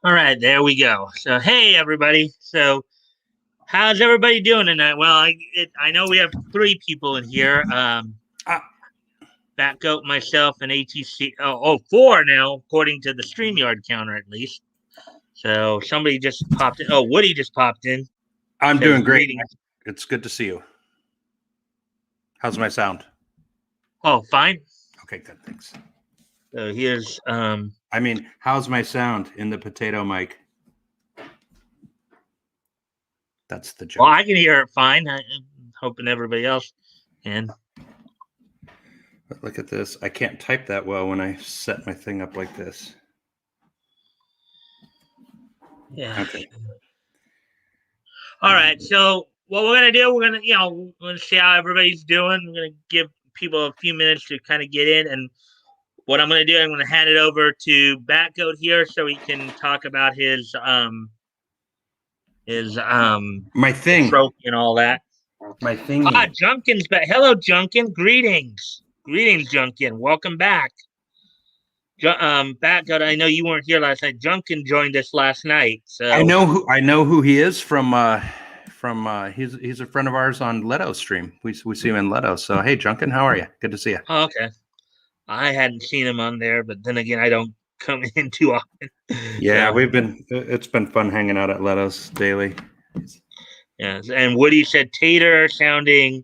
All right, there we go. So, hey, everybody. So, how's everybody doing tonight? Well, I know we have three people in here. Uh, Batgoat, myself, and ATC. Four now, according to the StreamYard counter, at least. So, somebody just popped in. Oh, Woody just popped in. I'm Says doing great. greetings. It's good to see you. How's my sound? Oh, fine. Okay, good. Thanks. So here's I mean, how's my sound in the potato mic? That's the well, joke. I can hear it fine. I'm hoping everybody else can. But look at this. I can't type that well when I set my thing up like this. Yeah. Okay. All right. So what we're gonna do, we're gonna see how everybody's doing. We're gonna give people a few minutes to kind of get in, and what I'm gonna do, I'm gonna hand it over to Batgoat here so he can talk about his My thing. trophy and all that. My thingy. Junkin's back. Hello, Junkin. Greetings, Junkin. Welcome back. Batgoat. I know you weren't here last night. Junkin joined us last night. So I know who he is from he's a friend of ours on Leto's stream. We see him in Leto. So hey Junkin, how are you? Good to see you. oh, okay. I hadn't seen him on there, but then again, I don't come in too often. Yeah, So, it's been fun hanging out at Leto's daily. yeah. And Woody said Tater sounding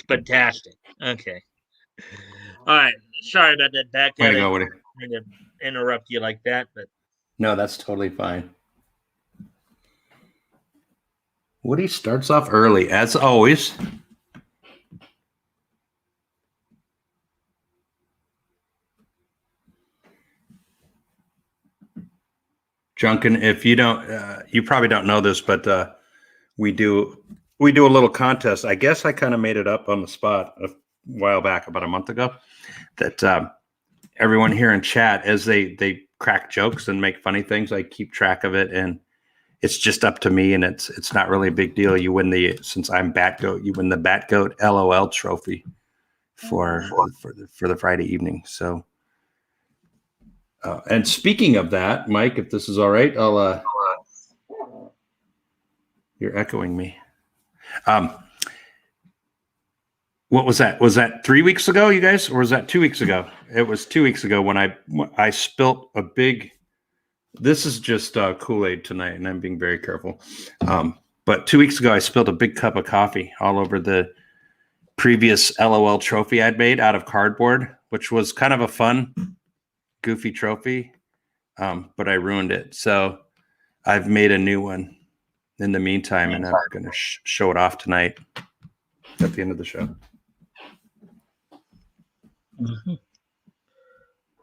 fantastic. Okay. All right. Sorry about that, Back. Way to go, Woody. To interrupt you like that, but No, that's totally fine. Woody starts off early, as always. Junkin, if you don't, you probably don't know this, but we do a little contest. I guess I kind of made it up on the spot a while back, about a month ago, that everyone here in chat, as they crack jokes and make funny things, I keep track of it, and it's just up to me, and it's not really a big deal. You win since I'm Batgoat, you win the Batgoat LOL trophy for the Friday evening. So. And speaking of that, Mike, if this is all right, I'll. You're echoing me. What was that? Was that 3 weeks ago, you guys, or was that 2 weeks ago? It was 2 weeks ago when I spilt a big. This is just Kool-Aid tonight, and I'm being very careful. But 2 weeks ago, I spilled a big cup of coffee all over the previous LOL trophy I'd made out of cardboard, which was kind of a fun, goofy trophy, but I ruined it. So I've made a new one in the meantime, and I'm going to show it off tonight at the end of the show. mm-hmm.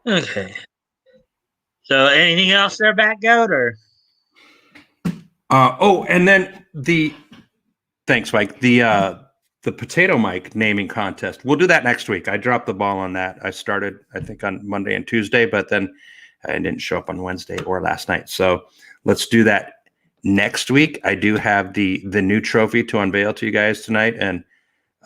Okay. So anything else there, Batgoat, or? And then thanks, Mike. The potato mic naming contest. We'll do that next week. I dropped the ball on that. I started, I think, on Monday and Tuesday, but then I didn't show up on Wednesday or last night. So let's do that next week. I do have the new trophy to unveil to you guys tonight, and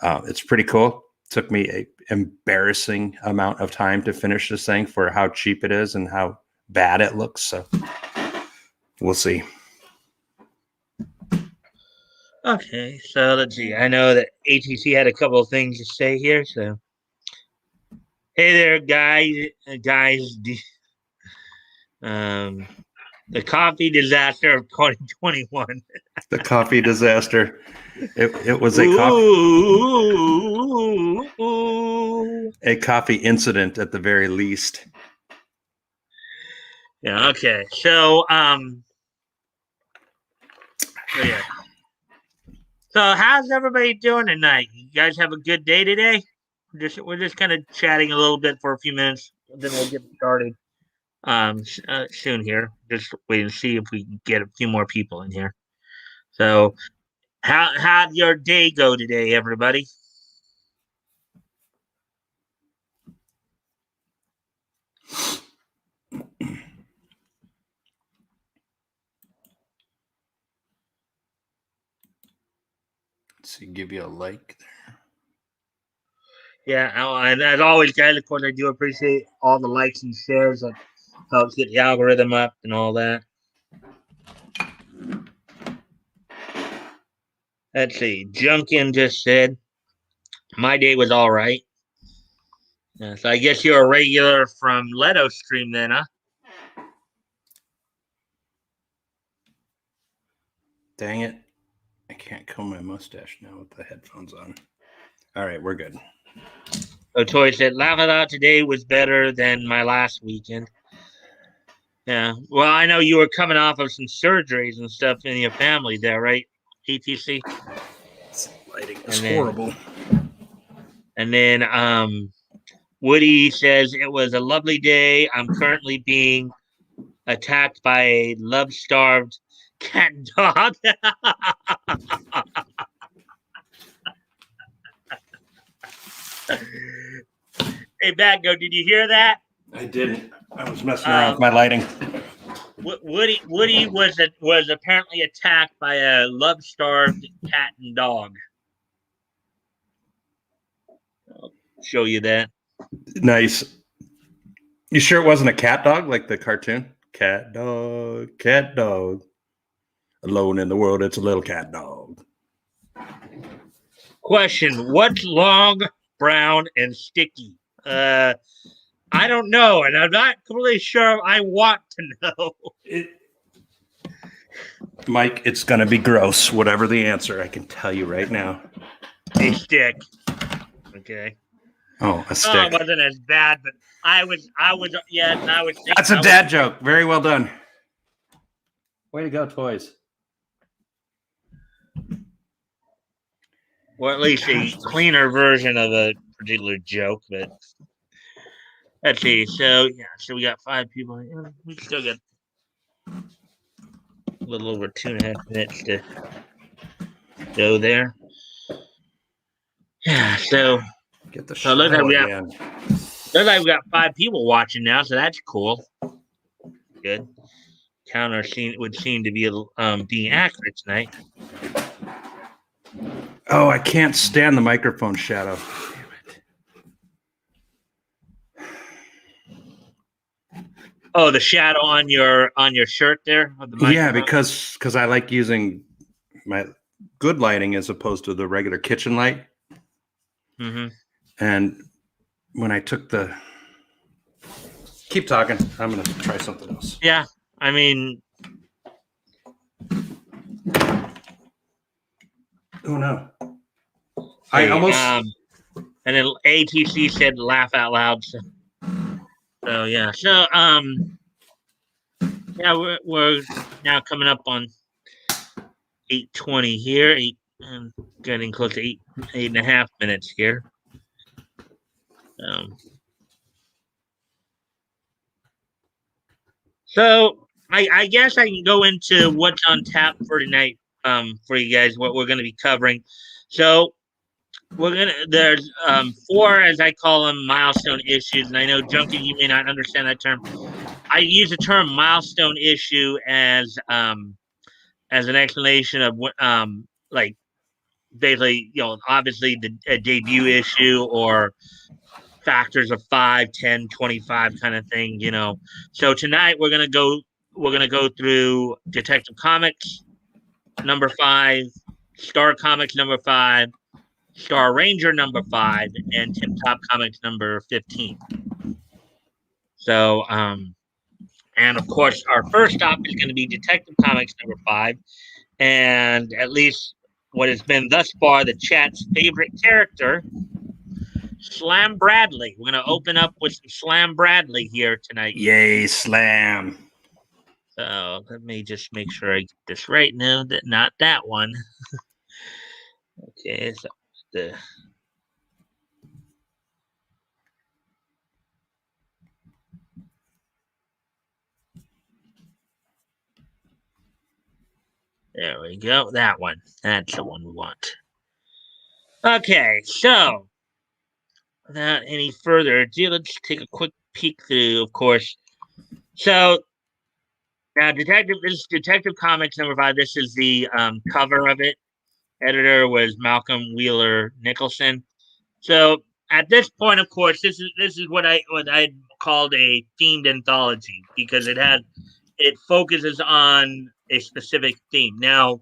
it's pretty cool. It took me an embarrassing amount of time to finish this thing for how cheap it is and how bad it looks. So we'll see. Okay, so let's see. I know that ATC had a couple of things to say here. So, hey there, guys. The coffee disaster of 2021. The coffee disaster. It was a coffee incident at the very least. Yeah. Okay. So yeah. So how's everybody doing tonight? You guys have a good day today? We're just kind of chatting a little bit for a few minutes, then we'll get started soon here. Just wait and see if we can get a few more people in here. So how'd your day go today, everybody? Let's see, give you a like there. Yeah, and as always, guys, of course, I do appreciate all the likes and shares. That helps get the algorithm up and all that. Let's see. Junkin just said, my day was all right. So I guess you're a regular from Leto's stream then, huh? Dang it. I can't comb my mustache now with the headphones on. All right, we're good. So Toy said, laugh it out today was better than my last weekend. Yeah. Well, I know you were coming off of some surgeries and stuff in your family there, right? ATC? Lighting is horrible. And then Woody says, it was a lovely day. I'm currently being attacked by a love-starved cat and dog. Hey, Batgoat, did you hear that? I didn't. I was messing around with my lighting. Woody was apparently attacked by a love-starved cat and dog. I'll show you that. Nice. You sure it wasn't a cat dog like the cartoon? Cat dog, cat dog. Alone in the world, it's a little cat dog. Question: what's long, brown, and sticky? I don't know, and I'm not completely sure I want to know. Mike, it's going to be gross, whatever the answer. I can tell you right now. A stick. Okay. Oh, a stick. Oh, it wasn't as bad, but I was thinking. That's a dad joke. Very well done. Way to go, Toys. Or at least a cleaner version of a particular joke, but let's see. So we got 5 people. We still got a little over 2.5 minutes to go there. Yeah, so get the so looks like we got 5 people watching now, so that's cool. Good. Counter would seem to be being accurate tonight. Oh, I can't stand the microphone shadow. Damn it. Oh, the shadow on your shirt there? Yeah, because I like using my good lighting as opposed to the regular kitchen light. Mm-hmm. And when I took the... Keep talking. I'm going to try something else. Yeah, I mean... Oh, no. Hey, I almost... and then ATC said laugh out loud. So yeah. So, yeah, we're now coming up on 8:20 here. And getting close to 8.5 minutes here. So I guess I can go into what's on tap for tonight for you guys, what we're going to be covering. So there's 4, as I call them, milestone issues. And I know, Junkie, you may not understand that term. I use the term milestone issue as an explanation of what like basically, obviously a debut issue or factors of 5, 10, 25 kind of thing, So tonight we're gonna go through Detective Comics number 5, Star Comics number 5, Star Ranger number 5, and Tip Top Comics number 15. So and of course our first stop is going to be Detective Comics number 5, and at least what has been thus far the chat's favorite character, Slam Bradley. We're going to open up with some Slam Bradley here tonight. Yay, Slam. So let me just make sure I get this right now. Not that one. Okay, so there we go. That one. That's the one we want. Okay, so without any further ado, let's take a quick peek through, of course. So now, this is Detective Comics number 5. This is the cover of it. Editor was Malcolm Wheeler Nicholson. So at this point, of course, this is what I called a themed anthology, because it focuses on a specific theme. Now,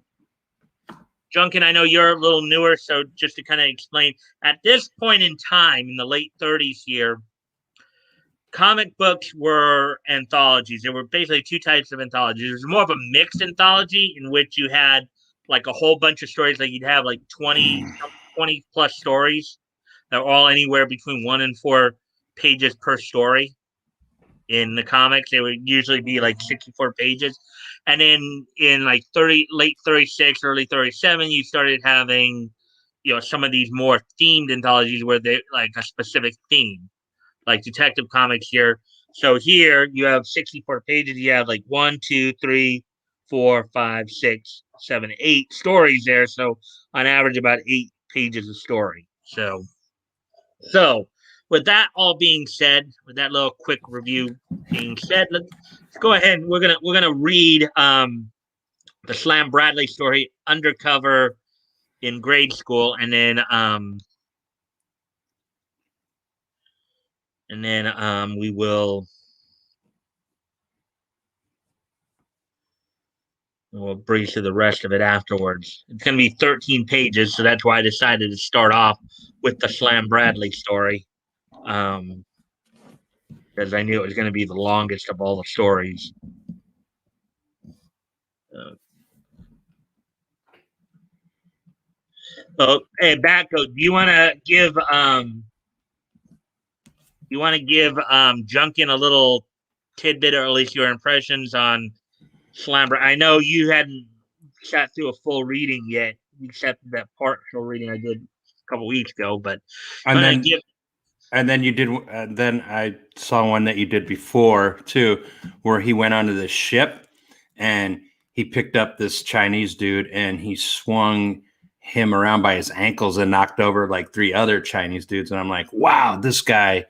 Junkin, I know you're a little newer, so just to kind of explain, at this point in time in the late 30s here, comic books were anthologies. There were basically two types of anthologies. There was more of a mixed anthology in which you had like a whole bunch of stories, like you'd have like 20 plus stories that were all anywhere between 1 and 4 pages per story. In the comics, they would usually be like 64 pages. And then in like late 36, early 37, you started having, some of these more themed anthologies where they like a specific theme, like Detective Comics here. So here you have 64 pages. You have like 1, 2, 3, 4, 5, 6, 7, 8 stories there. So on average, about 8 pages a story. So with that all being said, with that little quick review being said, let's go ahead. We're gonna read the Slam Bradley story, Undercover in Grade School, and then we will we'll breeze through the rest of it afterwards. It's going to be 13 pages, so that's why I decided to start off with the Slam Bradley story, because I knew it was going to be the longest of all the stories. Hey, Batgoat, do you want to give Junkin a little tidbit, or at least your impressions on Slam? I know you hadn't sat through a full reading yet, except that partial reading I did a couple weeks ago. But then you did. Then I saw one that you did before too, where he went onto the ship and he picked up this Chinese dude and he swung him around by his ankles and knocked over like 3 other Chinese dudes. And I'm like, wow, this guy,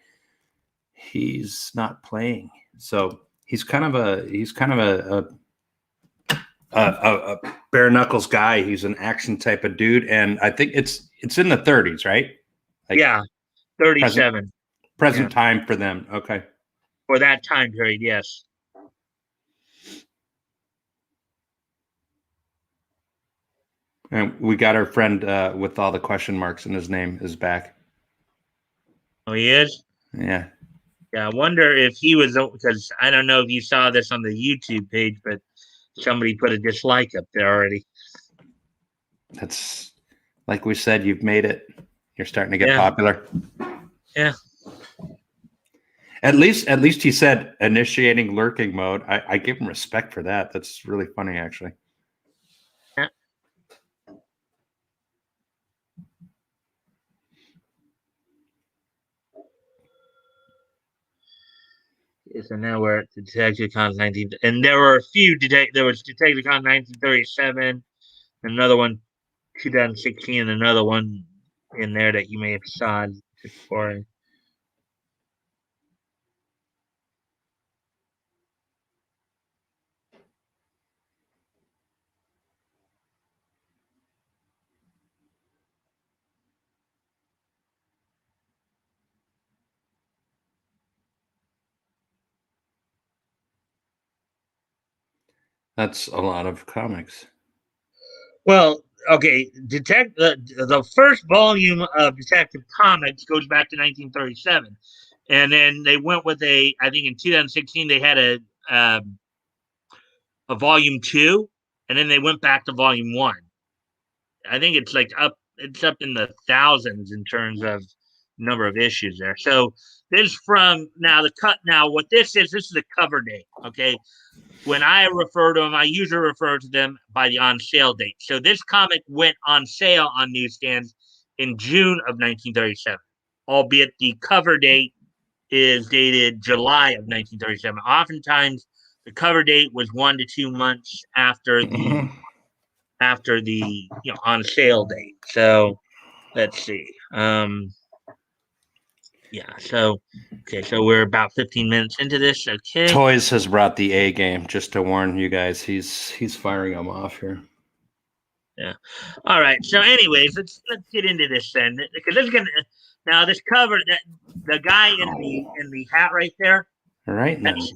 he's not playing. So he's kind of a bare knuckles guy. He's an action type of dude, and I think it's in the 30s, right? Like 37 present time for them. Okay, for that time period, yes. And we got our friend with all the question marks in his name is back. Oh, he is? Yeah. I wonder if he was, because I don't know if you saw this on the YouTube page, but somebody put a dislike up there already. That's like we said, you've made it. You're starting to get popular. Yeah. At least he said initiating lurking mode. I give him respect for that. That's really funny, actually. Yeah. So now we're at Detective Con 19, and there were a few. There was Detective Con 1937, another one 2016, and another one in there that you may have saw before. That's a lot of comics. Well, okay, the first volume of Detective Comics goes back to 1937, and then they went with I think in 2016 they had a volume 2, and then they went back to volume 1. I think it's up in the thousands in terms of number of issues there. So this from now what this is a cover date. Okay. When I refer to them, I usually refer to them by the on sale date. So this comic went on sale on newsstands in June of 1937, albeit the cover date is dated July of 1937. Oftentimes the cover date was 1 to 2 months after the on sale date. So let's see. So we're about 15 minutes into this. Okay. Toys has brought the A game, just to warn you guys. He's firing them off here. Yeah. All right. So anyways, let's get into this then, because this cover, that the guy in the hat right there. All right. That's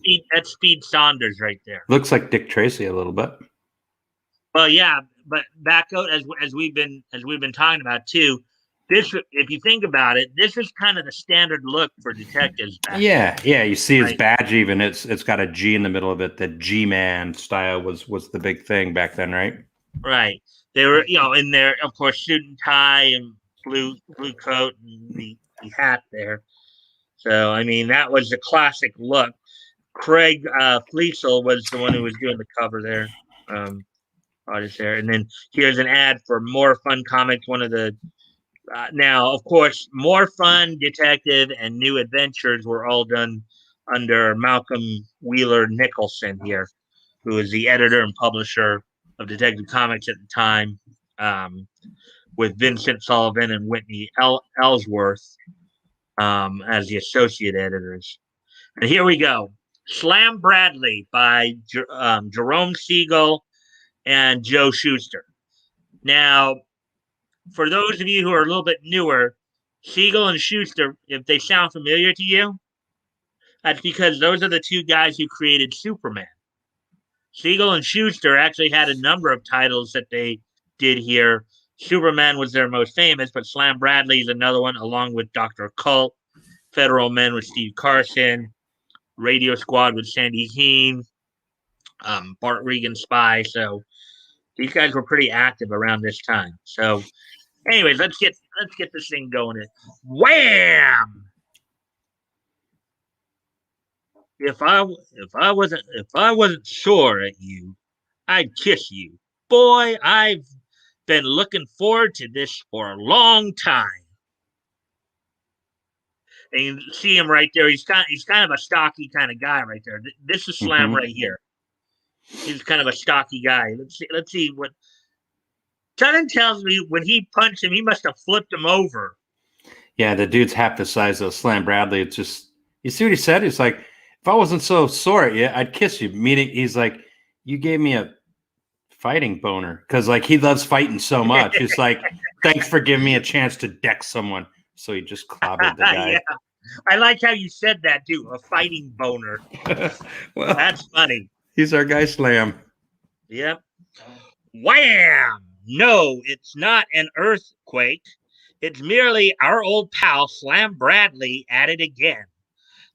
Speed Saunders right there. Looks like Dick Tracy a little bit. Well, yeah, but Batgoat, as we've been talking about too, this if you think about it, this is kind of the standard look for detectives back then, Yeah, yeah. You see his right? badge even. It's got a G in the middle of it. The G man style was the big thing back then, right? Right. They were, in their, of course, suit and tie and blue coat and the hat there. So I mean, that was the classic look. Craig Fleisel was the one who was doing the cover there. Artist there, and then here's an ad for More Fun Comics. One of the now, of course, More Fun, Detective, and New Adventures were all done under Malcolm Wheeler Nicholson here, who was the editor and publisher of Detective Comics at the time, um, with Vincent Sullivan and Whitney Ellsworth as the associate editors. And here we go. Slam Bradley by Jerome Siegel and Joe Shuster. Now, for those of you who are a little bit newer, Siegel and Schuster, if they sound familiar to you, that's because those are the two guys who created Superman. Siegel and Schuster actually had a number of titles that they did here. Superman was their most famous, but Slam Bradley is another one, along with Dr. Occult, Federal Men with Steve Carson, Radio Squad with Sandy Keene, Bart Regan Spy. So these guys were pretty active around this time. So anyways, let's get this thing going. Wham! If I wasn't sore at you, I'd kiss you. Boy, I've been looking forward to this for a long time. And you see him right there. He's kind of a stocky kind of guy right there. This is Slam Mm-hmm. right here. He's kind of a stocky guy. Let's see what Shannon tells me. When he punched him, he must have flipped him over. Yeah, the dude's half the size of Slam Bradley. It's just you see what he said? He's like, if I wasn't so sore at you, I'd kiss you. Meaning he's like, you gave me a fighting boner. Because like he loves fighting so much. He's like, thanks for giving me a chance to deck someone. So he just clobbered the Yeah, guy. I like how you said that too. A fighting boner. Well, That's funny. he's our guy Slam. Yep. Wham! No, it's not an earthquake. It's merely our old pal Slam Bradley at it again.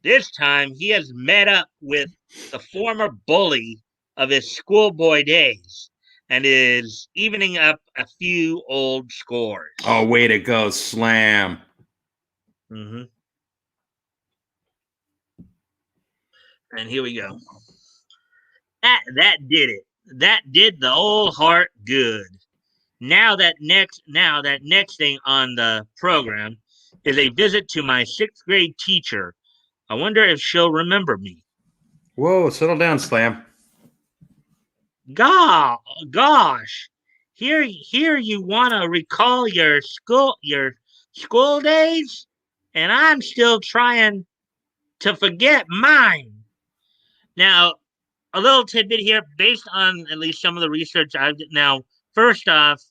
This time he has met up with the former bully of his schoolboy days and is evening up a few old scores. Oh, way to go, Slam. Mm-hmm. And here we go. That did it. That did the old heart good. Now that next thing on the program is a visit to my sixth grade teacher. I wonder if she'll remember me. Whoa, settle down, Slam. Gosh, here you want to recall your school days, and I'm still trying to forget mine. Now, a little tidbit here, based on at least some of the research I've now. First off,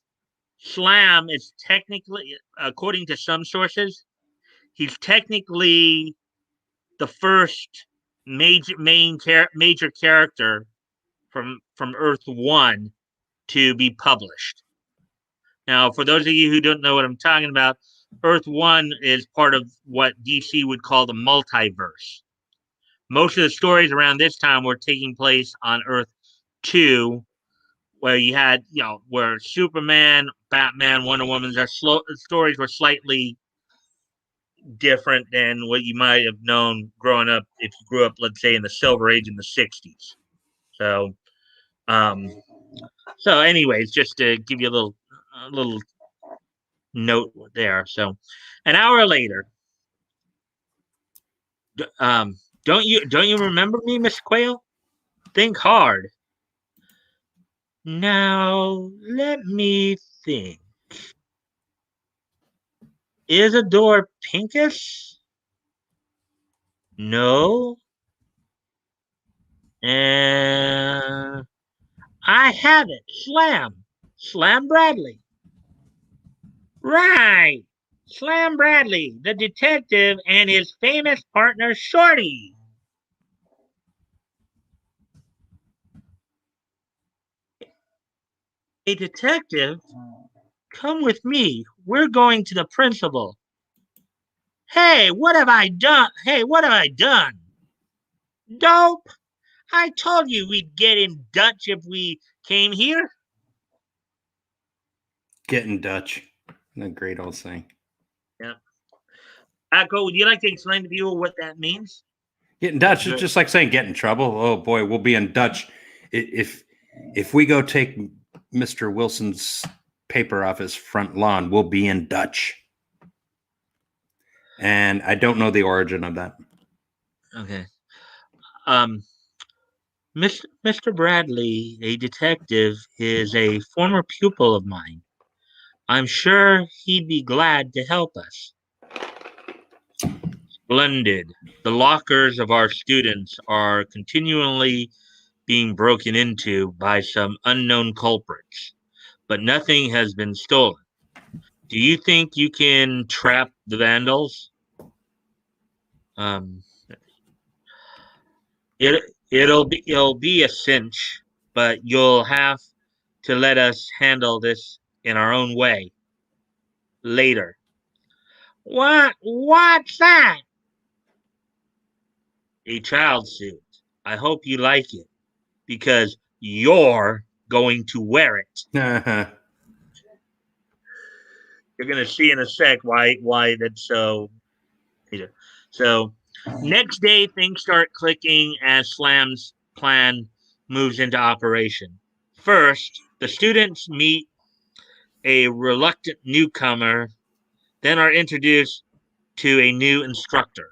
Slam is technically, according to some sources, he's technically the first major character from Earth One to be published. Now, for those of you who don't know what I'm talking about, Earth One is part of what DC would call the multiverse. Most of the stories around this time were taking place on Earth Two, where you had, where Superman, Batman, Wonder Woman, their stories were slightly different than what you might have known growing up if you grew up, let's say, in the Silver Age in the '60s. So, um, anyways, just to give you a little note there. So, an hour later, um, don't you remember me, Miss Quayle? Think hard. Now, let me think. Isadore Pincus? No. And I have it. Slam Bradley. Right. Slam Bradley, the detective, and his famous partner, Shorty. A detective? Come with me. We're going to the principal. Hey, what have I done? Hey, what have I done? Dope. I told you we'd get in Dutch if we came here. Getting Dutch. A great old saying. Yeah. Echo, would you like to explain to people what that means? Getting Dutch is just like saying get in trouble. Oh boy, we'll be in Dutch if we go take Mr. Wilson's paper off his front lawn. We'll be in Dutch. And I don't know the origin of that. Okay. Um, Mr. Bradley, a detective, is a former pupil of mine. I'm sure he'd be glad to help us. Splendid. The lockers of our students are continually being broken into by some unknown culprits, but nothing has been stolen. Do you think you can trap the vandals? Um, it it'll be a cinch, but you'll have to let us handle this in our own way later. What's that? A child suit. I hope you like it because you're going to wear it. You're gonna see in a sec why that's so. So next day things start clicking as Slam's plan moves into operation. First, the students meet a reluctant newcomer, then are introduced to a new instructor.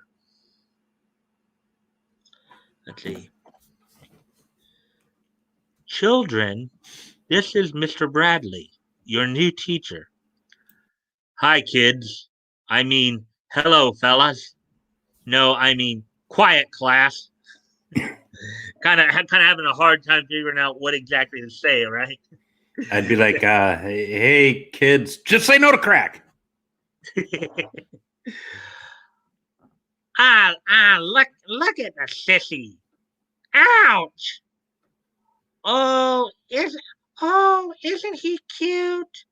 Let's see. Children, this is Mr. Bradley, your new teacher. Hi, kids. I mean, hello, fellas. No, I mean, quiet, class. Kind of having a hard time figuring out what exactly to say, right? I'd be like, hey, kids, just say no to crack. Look at the sissy. Ouch. Oh, isn't he cute?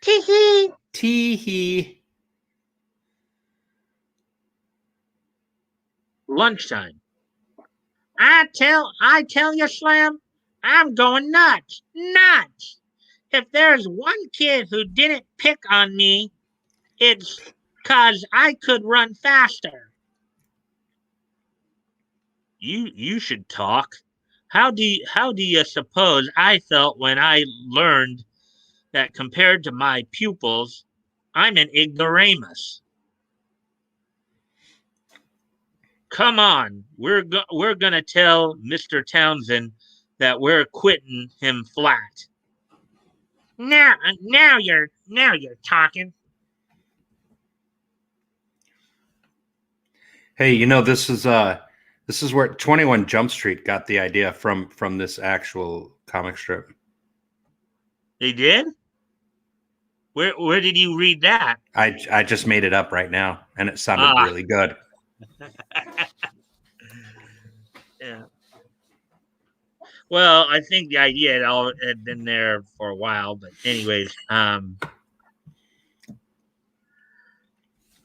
Tee-hee. Tee-hee. Lunchtime. I tell you, Slam, I'm going nuts. Nuts. If there's one kid who didn't pick on me, it's 'cause I could run faster. You should talk. How do you suppose I felt when I learned that compared to my pupils, I'm an ignoramus? Come on, we're gonna tell Mr. Townsend that we're quitting him flat. Now you're talking. Hey, this is where 21 Jump Street got the idea from this actual comic strip. They did? Where did you read that? I just made it up right now, and it sounded really good. Yeah. Well, I think the idea had been there for a while, but anyways,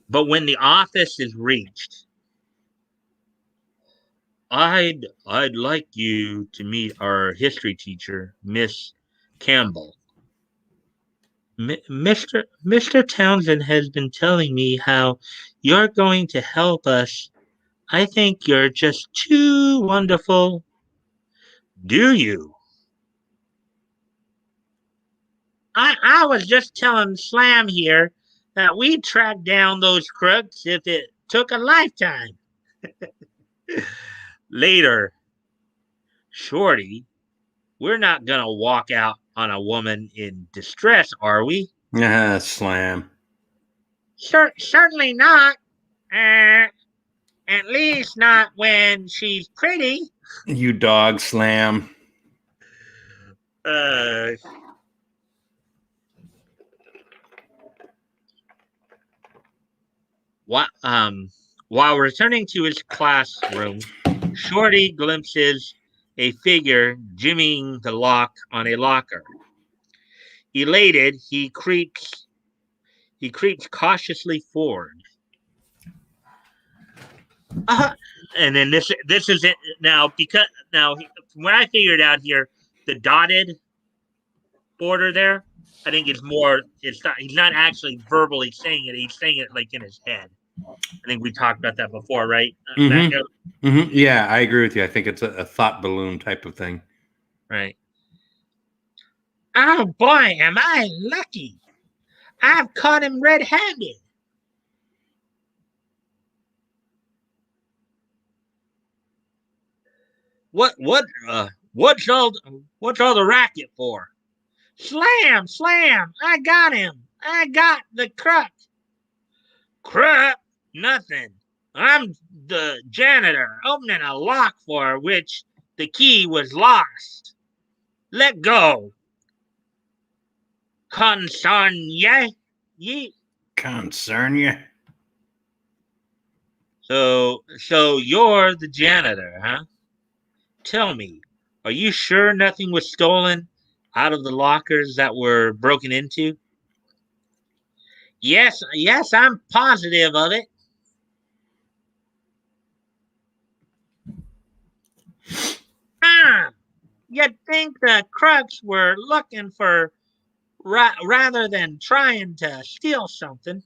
but when the office is reached, I'd like you to meet our history teacher, Miss Campbell. Mr. Townsend has been telling me how you're going to help us. I think you're just too wonderful. Do you? I was just telling Slam here that we'd track down those crooks if it took a lifetime. Later, Shorty, we're not gonna walk out on a woman in distress, are we? Slam. Certainly not. At least not when she's pretty. You dog, Slam. Uh, while returning to his classroom, Shorty glimpses a figure jimmying the lock on a locker. Elated, he creeps cautiously forward. And then this is it now, because now from what I figured out here, the dotted border there, I think it's more. It's not. He's not actually verbally saying it. He's saying it like in his head. I think we talked about that before, right? Yeah, I agree with you. I think it's a thought balloon type of thing. Right. Oh boy, am I lucky! I've caught him red-handed. What's all the racket for? Slam, slam! I got him! I got the crook! Crap! Nothing. I'm the janitor opening a lock for which the key was lost. Let go. Concern ye? Concern you? So you're the janitor, huh? Tell me, are you sure nothing was stolen out of the lockers that were broken into? Yes, I'm positive of it. Ah, you'd think the crooks were looking for rather than trying to steal something.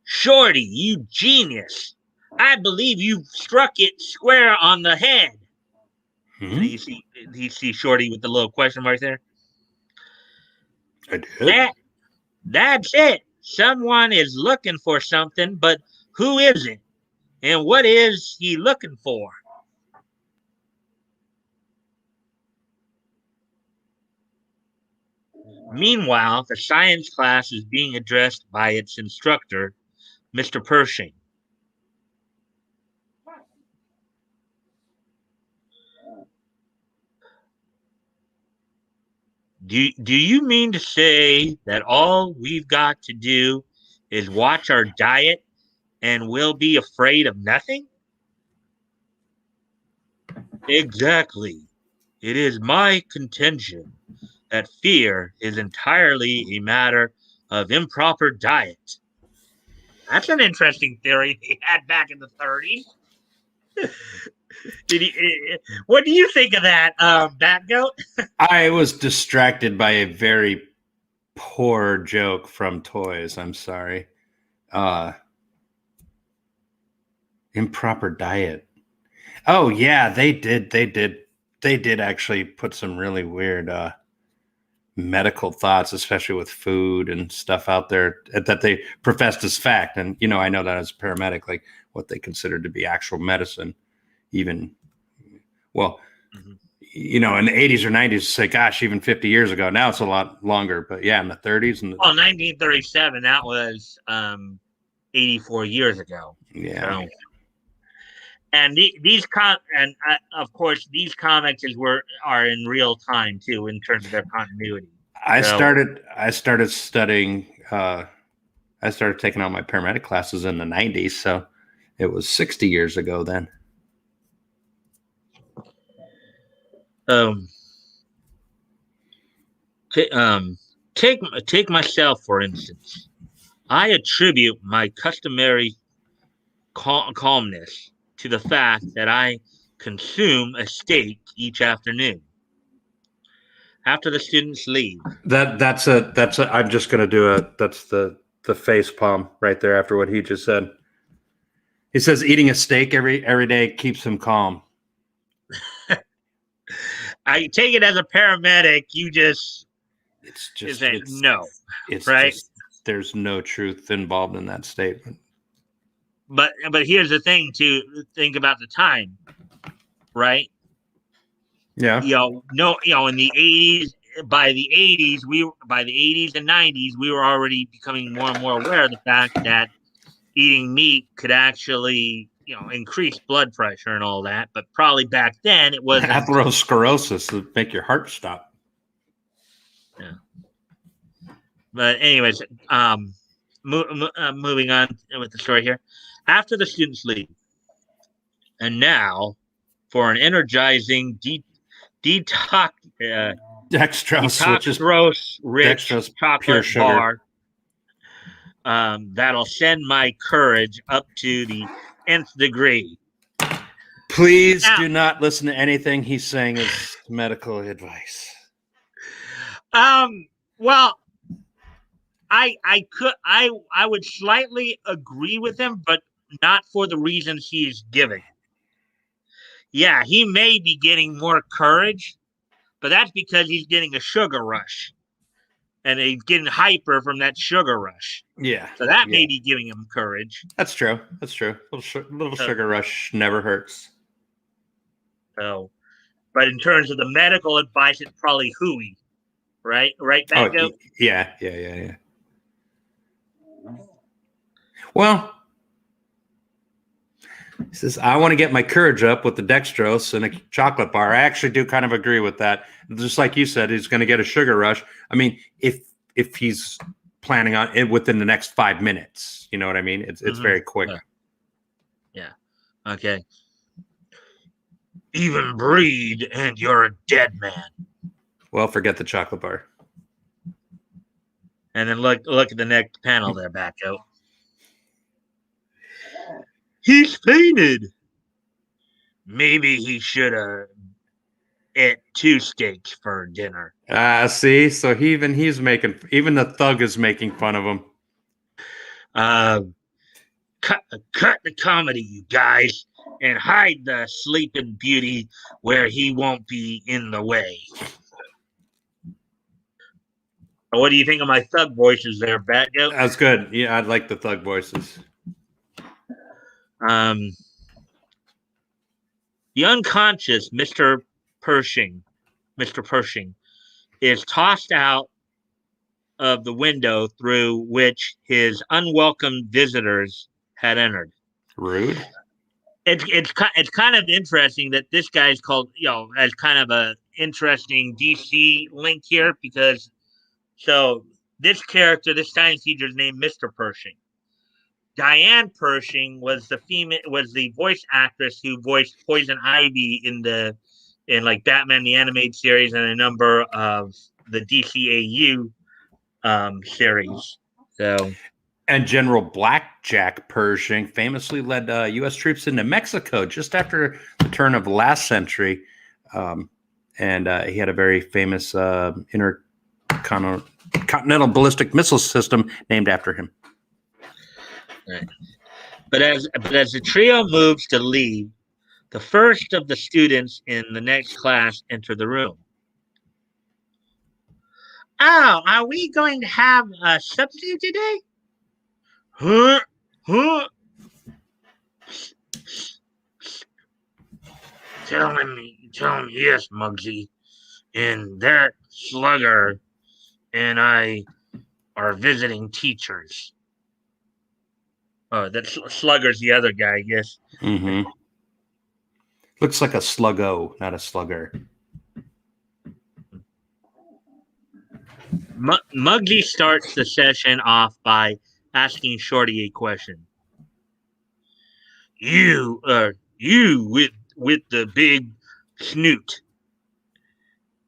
Shorty, you genius. I believe you struck it square on the head. And you see Shorty with the little question mark there. I did. That's it. Someone is looking for something, but who is it? And what is he looking for? Meanwhile, the science class is being addressed by its instructor, Mr. Pershing. Do you mean to say that all we've got to do is watch our diet and we'll be afraid of nothing? Exactly. It is my contention that fear is entirely a matter of improper diet. That's an interesting theory they had back in the 30s. What do you think of that, Batgoat? I was distracted by a very poor joke from Toys. I'm sorry. Improper diet. Oh yeah, they did. They did actually put some really weird medical thoughts, especially with food and stuff out there that they professed as fact. And I know that as a paramedic, like what they considered to be actual medicine, even well, in the 80s or 90s, say, gosh, even 50 years ago. Now it's a lot longer, but yeah, in the 30s and 1937, that was 84 years ago. Yeah. So, and of course these comics are in real time too in terms of their continuity. I started studying. I started taking on my paramedic classes in the 90s, so it was 60 years ago then. Take myself for instance. I attribute my customary calmness to the fact that I consume a steak each afternoon after the students leave. That's I'm just gonna do that's the face palm right there after what he just said. He says eating a steak every day keeps him calm. I take it as a paramedic, it's no. It's right. There's no truth involved in that statement. But here's the thing to think about the time, right? Yeah. In the 80s, by the 80s and 90s, we were already becoming more and more aware of the fact that eating meat could actually, increase blood pressure and all that. But probably back then it wasn't. Atherosclerosis would make your heart stop. Yeah. But anyways, moving on with the story here. After the students leave, and now for an energizing detox Dextrose, which is dextrose-rich dextrose, pure chocolate sugar. bar that'll send my courage up to the nth degree. Please Now, do not listen to anything he's saying as medical advice. well, I would slightly agree with him, but not for the reasons he's giving. Yeah, he may be getting more courage, but that's because he's getting a sugar rush, and he's getting hyper from that sugar rush. Yeah. So that yeah. may be giving him courage. That's true. That's true. Little sugar rush never hurts. So, but in terms of the medical advice, it's probably hooey, right? Right, Batgoat? Yeah. Well, he says, I want to get my courage up with the dextrose and a chocolate bar. I actually do kind of agree with that. Just like you said, he's going to get a sugar rush. I mean, if he's planning on it within the next 5 minutes, you know what I mean? It's very quick. Yeah. Okay. Even breathe and you're a dead man. Well, forget the chocolate bar. And then look at the next panel there, Batgoat. He's fainted. Maybe he should have ate 2 steaks for dinner. See, so even the thug is making fun of him. Cut the comedy, you guys, and hide the sleeping beauty where he won't be in the way. What do you think of my thug voices there, Batgoat? That's good. Yeah, I like the thug voices. The unconscious Mr. Pershing is tossed out of the window through which his unwelcome visitors had entered. Rude. It's kind of interesting that this guy is called, as kind of a interesting DC link here, because so this character, this science teacher, is named Mr. Pershing. Diane Pershing was the voice actress who voiced Poison Ivy in like Batman the Animated Series and a number of the DCAU series. So, and General Blackjack Pershing famously led U.S. troops into Mexico just after the turn of the last century, and he had a very famous intercontinental ballistic missile system named after him. Right. But as the trio moves to leave, the first of the students in the next class enter the room. Oh, are we going to have a substitute today? Huh? Tell him yes, Muggsy. And that slugger and I are visiting teachers. Oh, that slugger's the other guy, I guess. Mm-hmm. Looks like a sluggo, not a slugger. Muggsy starts the session off by asking Shorty a question. You with the big snoot.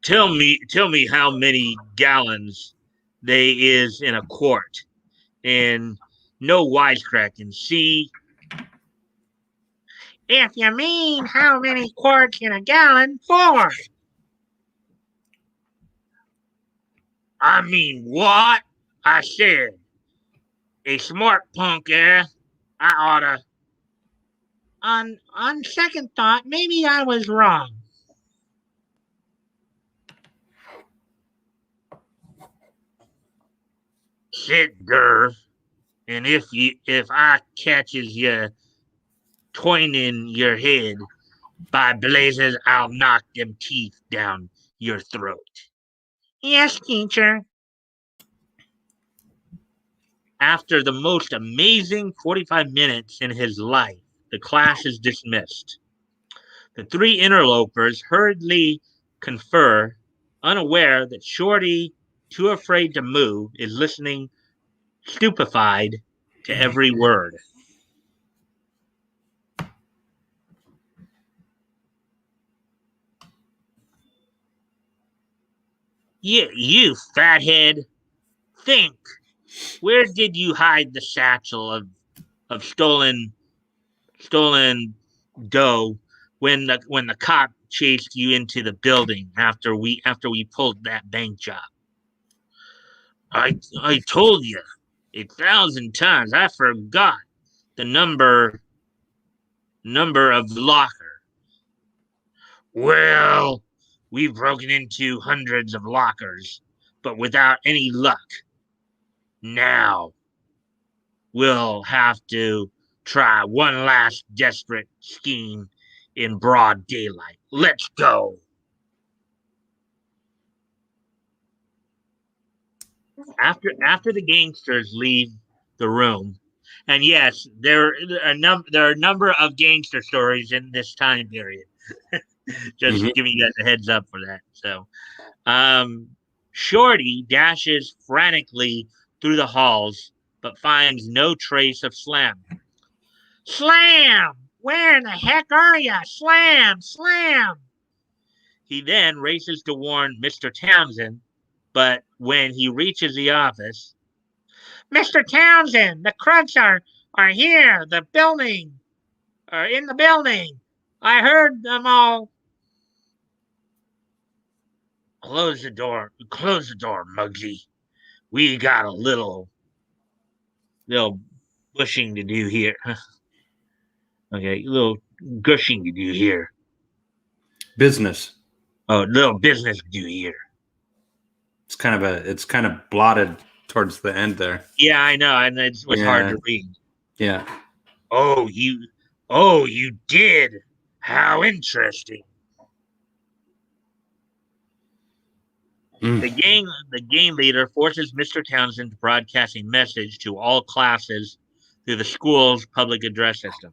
Tell me how many gallons they is in a quart, and no wisecracking. See, if you mean how many quarts in a gallon, 4. I mean what? I said. A smart punk, I oughta. On second thought, maybe I was wrong. Sit, Derv, and if I catches you twining your head, by blazes, I'll knock them teeth down your throat. Yes, teacher. After the most amazing 45 minutes in his life, the class is dismissed. The 3 interlopers hurriedly confer, unaware that Shorty, too afraid to move, is listening stupefied to every word. You fathead. Think. Where did you hide the satchel of stolen dough when the cop chased you into the building after we pulled that bank job? I told you 1,000 times. I forgot the number of locker. Well, we've broken into hundreds of lockers, but without any luck. Now we'll have to try one last desperate scheme in broad daylight. Let's go. After the gangsters leave the room, and yes, there are a number of gangster stories in this time period. Just Mhm. giving you guys a heads up for that. So, um, Shorty dashes frantically through the halls, but finds no trace of Slam. Slam! Where in the heck are you? Slam! Slam! He then races to warn Mr. Townsend, but when he reaches the office, Mr. Townsend, the crooks are here, the building, are in the building. I heard them all. Close the door, Muggsy. We got a little bushing to do here. Okay, a little gushing to do here. Business. Oh, little business to do here. It's kind of blotted towards the end there. Yeah, I know, and it was hard Yeah. to read. Yeah. Oh, you did. How interesting. Mm. The game leader forces Mr. Townsend to broadcast a message to all classes through the school's public address system.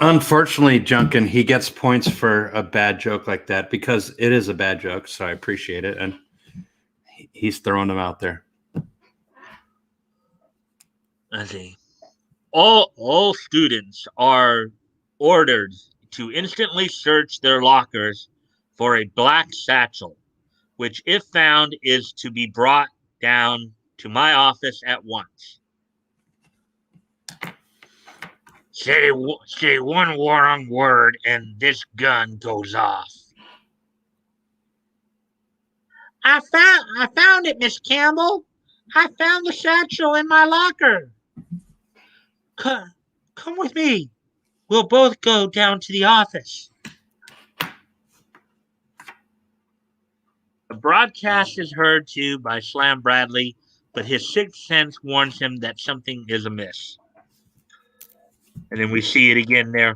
Unfortunately, Junkin, he gets points for a bad joke like that because it is a bad joke. So I appreciate it, and he's throwing them out there. Let's see. All students are ordered to instantly search their lockers for a black satchel, which, if found, is to be brought down to my office at once. Say one wrong word and this gun goes off. I found it, Miss Campbell. I found the satchel in my locker. Come with me. We'll both go down to the office. The broadcast is heard to by Slam Bradley, but his sixth sense warns him that something is amiss. And then we see it again there.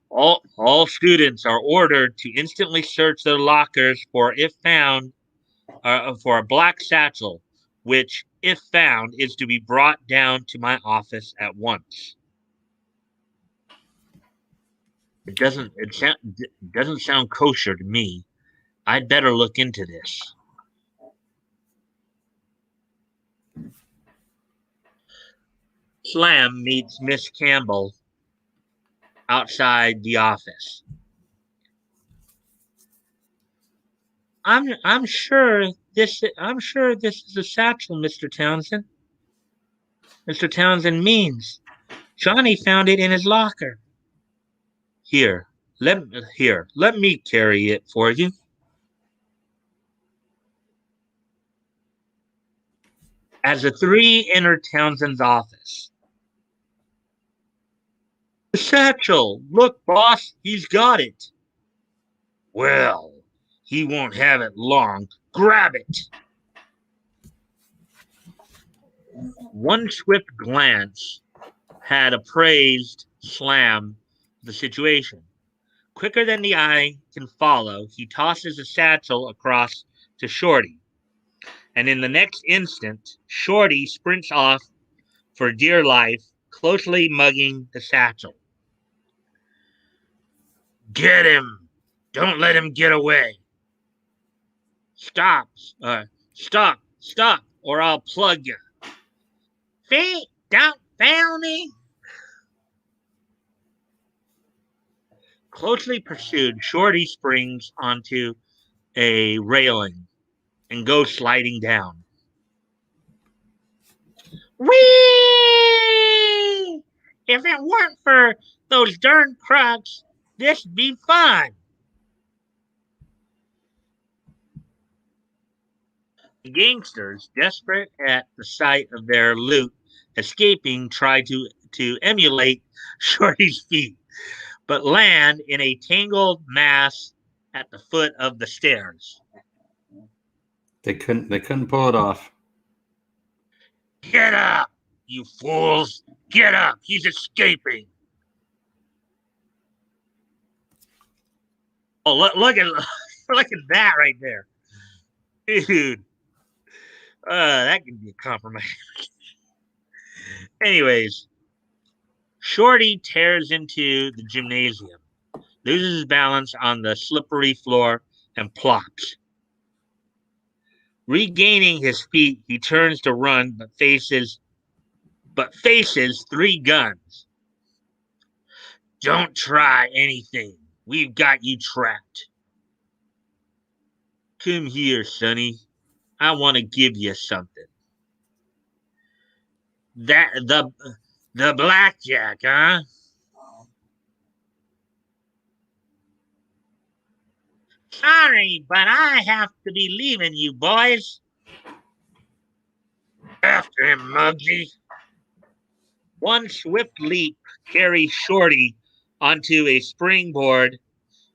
All students are ordered to instantly search their lockers for, if found, for a black satchel, which, if found, is to be brought down to my office at once. It doesn't sound kosher to me. I'd better look into this. Slam meets Miss Campbell outside the office. I'm sure this is a satchel, Mr. Townsend. Mr. Townsend means Johnny found it in his locker. Here, let me carry it for you. As the three enter Townsend's office. The satchel! Look, boss, he's got it. Well, he won't have it long. Grab it. One swift glance had appraised Slam the situation. Quicker than the eye can follow, he tosses the satchel across to Shorty. And in the next instant, Shorty sprints off for dear life, closely mugging the satchel. Get him! Don't let him get away. Stop! Stop! Or I'll plug you. Don't fail me. Closely pursued, Shorty springs onto a railing and go sliding down. Whee! If it weren't for those darn crooks, this'd be fun. The gangsters, desperate at the sight of their loot escaping, try to emulate Shorty's feet, but land in a tangled mass at the foot of the stairs. They couldn't pull it off. Get up, you fools! Get up! He's escaping! Oh, look at look at that right there, dude. That could be a compromise. Anyways, Shorty tears into the gymnasium, loses his balance on the slippery floor, and plops. Regaining his feet, he turns to run, but faces three guns. Don't try anything. We've got you trapped. Come here, Sonny. I want to give you something. That the blackjack, huh? Sorry, but I have to be leaving you boys. After him, Muggsy. One swift leap carries Shorty onto a springboard,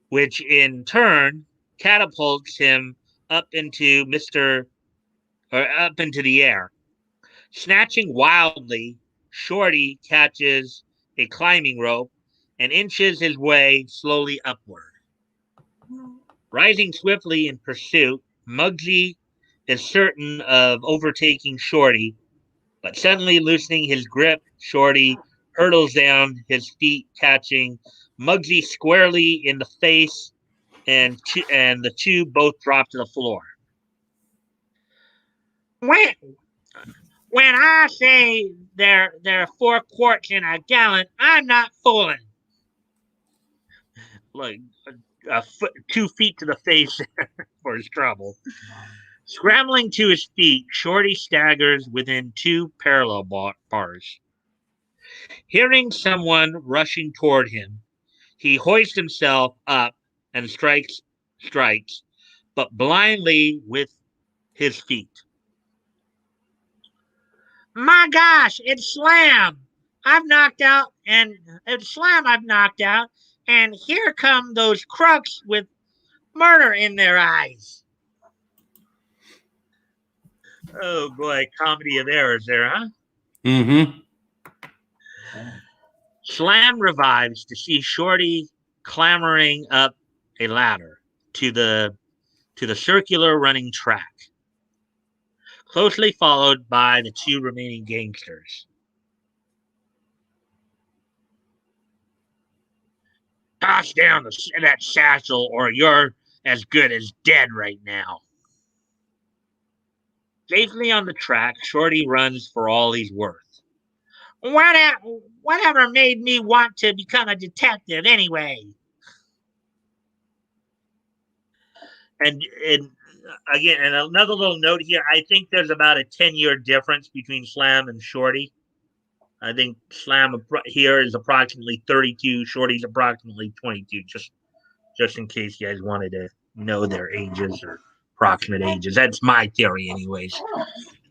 which in turn catapults him up into the air. Snatching wildly, Shorty catches a climbing rope and inches his way slowly upward. Rising swiftly in pursuit, Muggsy is certain of overtaking Shorty, but suddenly loosening his grip, Shorty hurtles down, his feet catching Muggsy squarely in the face, and the two both drop to the floor. When when I say there are 4 quarts in a gallon, I'm not fooling. Like a foot, 2 feet to the face for his trouble. Scrambling to his feet, Shorty staggers within 2 parallel bars. Hearing someone rushing toward him, he hoists himself up and strikes, but blindly with his feet. My gosh, it's Slam! I've knocked out, and here come those crooks with murder in their eyes. Oh boy, comedy of errors there, huh? Mm-hmm. Slam revives to see Shorty clambering up a ladder to the circular running track, closely followed by the 2 remaining gangsters. Toss down that satchel, or you're as good as dead right now. Safely on the track, Shorty runs for all he's worth. Whatever made me want to become a detective anyway? And again, and another little note here, I think there's about a 10-year difference between Slam and Shorty. I think Slam here is approximately 32, Shorty's approximately 22, just in case you guys wanted to know their ages or approximate ages. That's my theory anyways.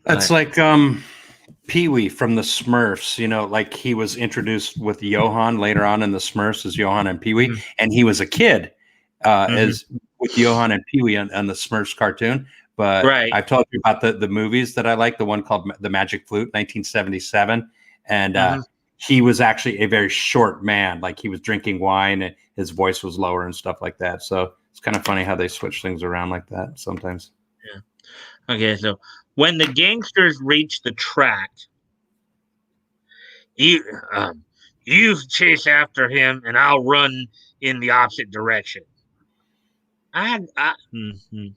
That's like Pee-wee from the Smurfs, like he was introduced with Johan later on in the Smurfs as Johan and Pee-wee, Mhm. and he was a kid Mhm. as with Johan and Pee-wee on the Smurfs cartoon. But Right. I've told you about the movies that I like, the one called The Magic Flute, 1977. And Mhm. he was actually a very short man. Like he was drinking wine and his voice was lower and stuff like that. So it's kind of funny how they switch things around like that sometimes. Yeah. Okay, so when the gangsters reach the track, you you chase after him, and I'll run in the opposite direction. Mhm.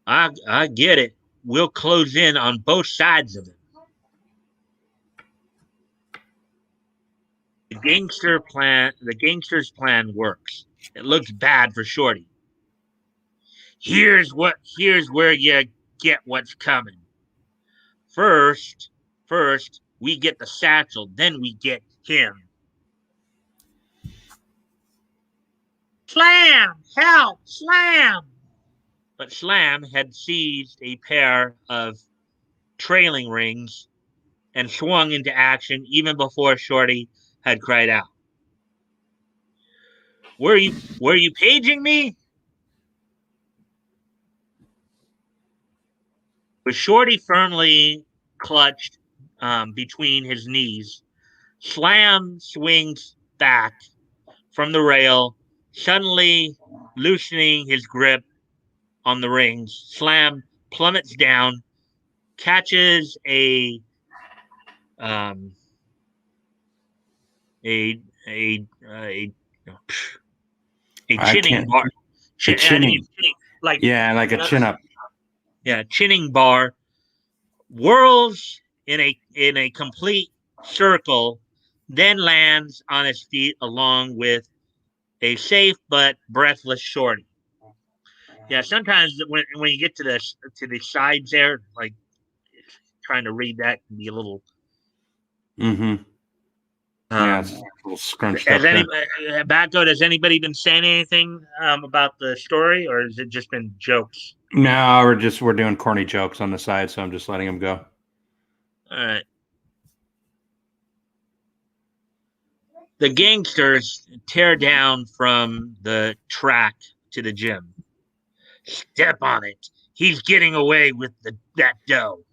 I get it. We'll close in on both sides of him. The gangster's plan works. It looks bad for Shorty. Here's where you get what's coming. First, we get the satchel, then we get him. Slam! Help! Slam! But Slam had seized a pair of trailing rings and swung into action even before Shorty had cried out. Were you paging me? With Shorty firmly clutched between his knees, Slam swings back from the rail, suddenly loosening his grip on the rings. Slam plummets down, catches um, a I chinning can't. bar. A I think chinning. it's chinning, like Yeah, like a chin up. yeah, chinning bar. Whirls in a complete circle, then lands on his feet along with a safe but breathless Shorty. Yeah, sometimes when you get to the sides there, like trying to read that can be a little. Mm-hmm. Yeah, it's Um, a little scrunched has up any there. Batgoat? Has anybody been saying anything about the story, or has it just been jokes? No, we're doing corny jokes on the side, so I'm just letting him go. All right. The gangsters tear down from the track to the gym. Step on it. He's getting away with that dough.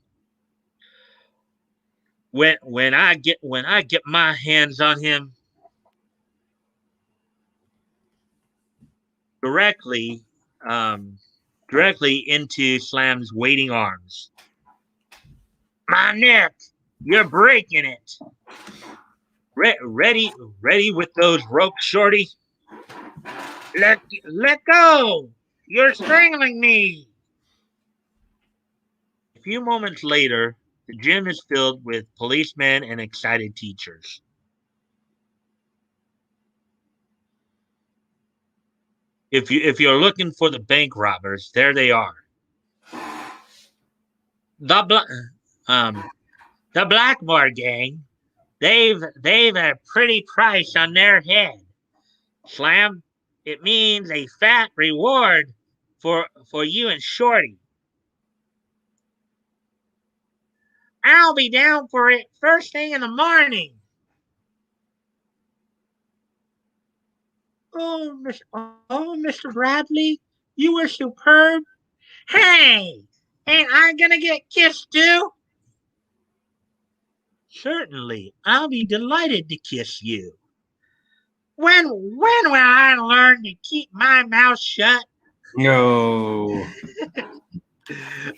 When I get my hands on him directly, um, directly into Slam's waiting arms. My neck, you're breaking it. Ready with those ropes, Shorty. Let go. You're strangling me. A few moments later, the gym is filled with policemen and excited teachers. If you're looking for the bank robbers, there they are. The um the Blackmore gang. They've a pretty price on their head. Slam, it means a fat reward for you and Shorty. I'll be down for it first thing in the morning. Mr. Bradley, you were superb. Hey, ain't I gonna get kissed too? Certainly, I'll be delighted to kiss you. When will I learn to keep my mouth shut? No.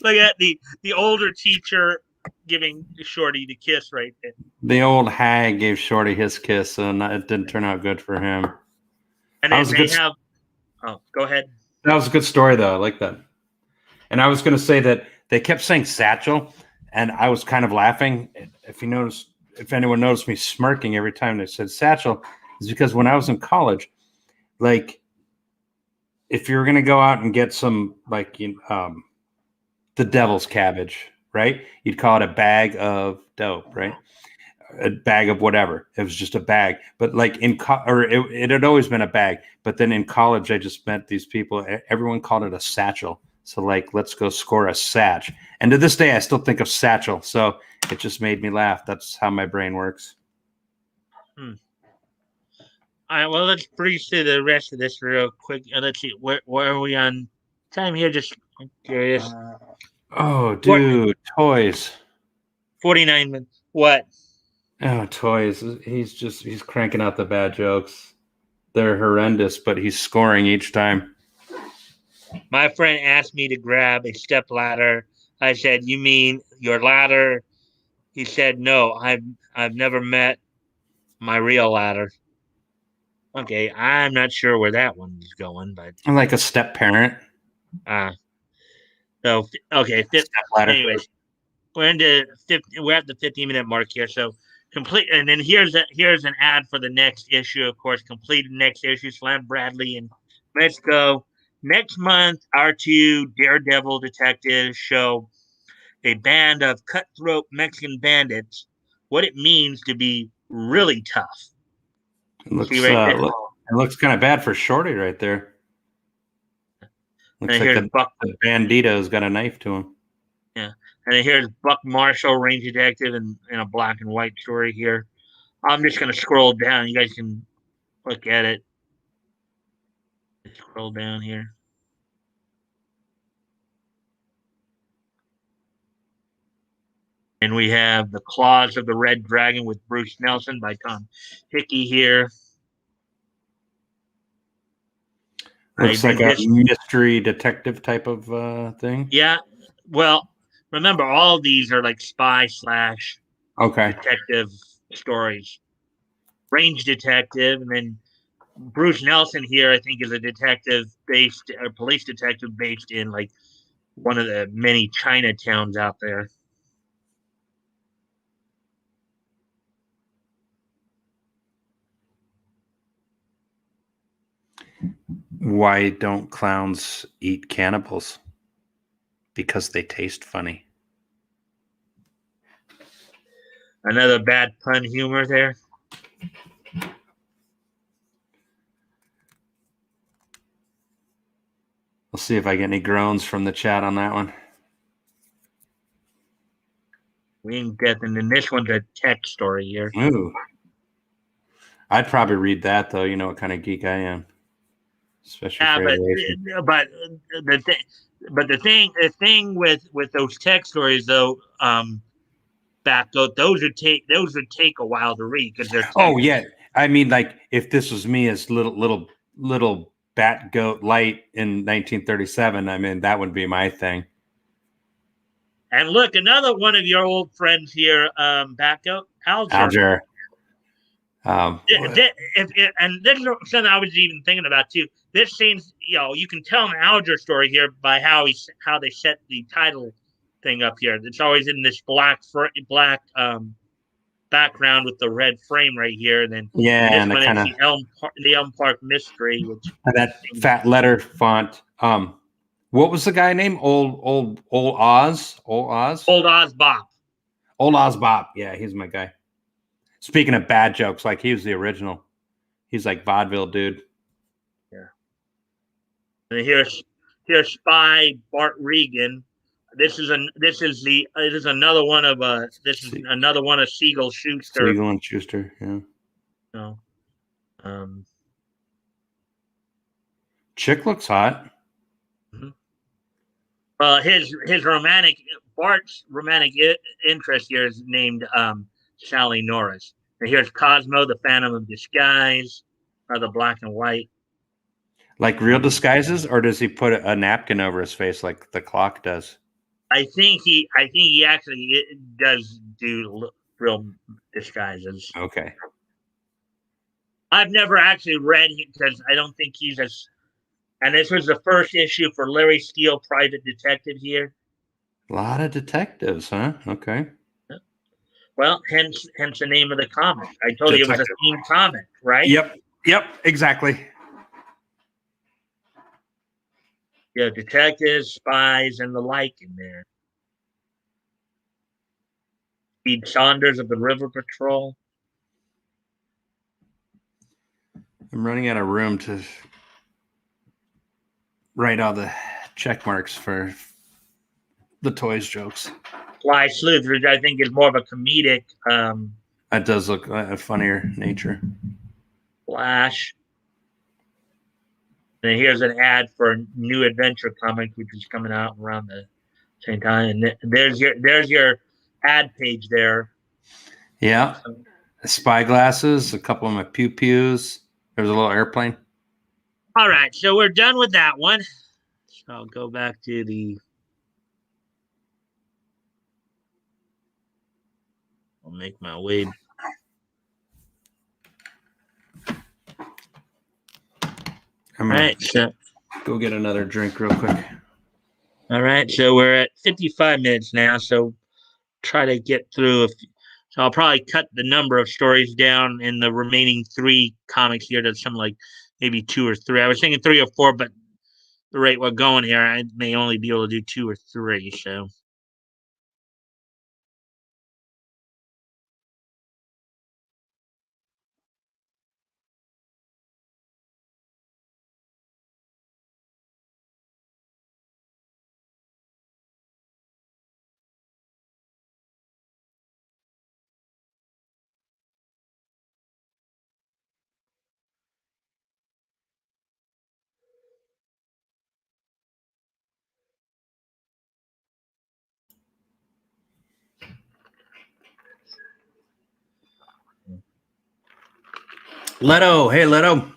Look at the older teacher giving Shorty the kiss right there. The old hag gave Shorty his kiss, and it didn't turn out good for him. And That then was a good. they have. Oh, go ahead. That was a good story, though. I like that. And I was going to say that they kept saying satchel, and I was kind of laughing. If anyone noticed me smirking every time they said satchel, is because when I was in college, like if you were going to go out and get some the devil's cabbage, right? You'd call it a bag of dope, right? A bag of whatever. It was just a bag. But like it had always been a bag. But then in college, I just met these people. Everyone called it a satchel. So like, let's go score a satch. And to this day, I still think of satchel. So it just made me laugh. That's how my brain works. Hmm. All right. Well, let's breeze through the rest of this real quick. Let's see. Where are we on time here? Just curious. Oh, dude, toys. 49 minutes. What? Oh, toys. He's cranking out the bad jokes. They're horrendous, but he's scoring each time. My friend asked me to grab a step ladder. I said, "You mean your ladder?" He said, "No, I've never met my real ladder." Okay, I'm not sure where that one is going, but I'm like a step parent. uh so okay. Step ladder. Anyways, we're at the 15-minute mark here. So complete, and then here's an ad for the next issue. Of course, completed next issue. Slam Bradley and let's go. Next month, our two daredevil detectives show a band of cutthroat Mexican bandits what it means to be really tough. It See looks right there? it looks kind of bad for Shorty right there. Looks And like here's Buck. the bandito's got a knife to him. Yeah. And then here's Buck Marshall, Range Detective, in a black and white story here. I'm just going to scroll down. You guys can look at it. Scroll down here. And we have The Claws of the Red Dragon with Bruce Nelson by Tom Hickey here. Looks like a mystery detective type of thing. Yeah. Well, remember, all of these are like spy / detective stories. Range Detective, and then Bruce Nelson here, I think, is a police detective based in like one of the many Chinatowns out there. Why don't clowns eat cannibals? Because they taste funny. Another bad pun humor there. We'll see if I get any groans from the chat on that one. We ain't getting, and this one's a tech story here. Ooh. I'd probably read that, though. You know what kind of geek I am. Especially for aviation. But the thing with those tech stories, though, Batgoat, those would take a while to read because they're. Oh yeah, I mean, like if this was me as little Batgoat light in 1937, I mean that would be my thing. And look, another one of your old friends here, Batgoat, Alger. And this is something I was even thinking about too. This seems, you can tell an Alger story here by how they set the title thing up here. It's always in this black background with the red frame right here. And then and this one is the Elm Park Mystery, which that fat letter font. What was the guy name? Old Oz? Old Oz Bob. Old Oz Bob. Yeah, he's my guy. Speaking of bad jokes, like he was the original. He's like vaudeville dude. Yeah. And here's Spy Bart Regan. This is another one of Siegel Schuster. Siegel and Schuster, yeah. No. Chick looks hot. Mm-hmm. Bart's romantic interest here is named Sally Norris. And here's Cosmo, the Phantom of Disguise, the black and white. Like real disguises, or does he put a napkin over his face like the clock does? I think he actually does do real disguises. Okay. I've never actually read him because I don't think he's as. And this was the first issue for Larry Steele, Private Detective here. A lot of detectives, huh? Okay. Well, hence the name of the comic. I told you it was a themed comic, right? Yep, exactly. Yeah, detectives, spies, and the like in there. Speed Saunders of the River Patrol. I'm running out of room to write all the check marks for the toys jokes. Fly Sleuth, which I think is more of a comedic. That does look a funnier nature. Flash. And here's an ad for a new adventure comic, which is coming out around the same time. And there's your ad page there. Yeah. Spy glasses, a couple of my pew pews. There's a little airplane. All right, so we're done with that one. So I'll go back to the. I'll make my way. All right, so go get another drink real quick. All right, so we're at 55 minutes now, so try to get through. So I'll probably cut the number of stories down in the remaining 3 comics here to something like maybe 2 or 3. I was thinking 3 or 4, but the rate we're going here, I may only be able to do 2 or 3. So. Leto, hey Leto.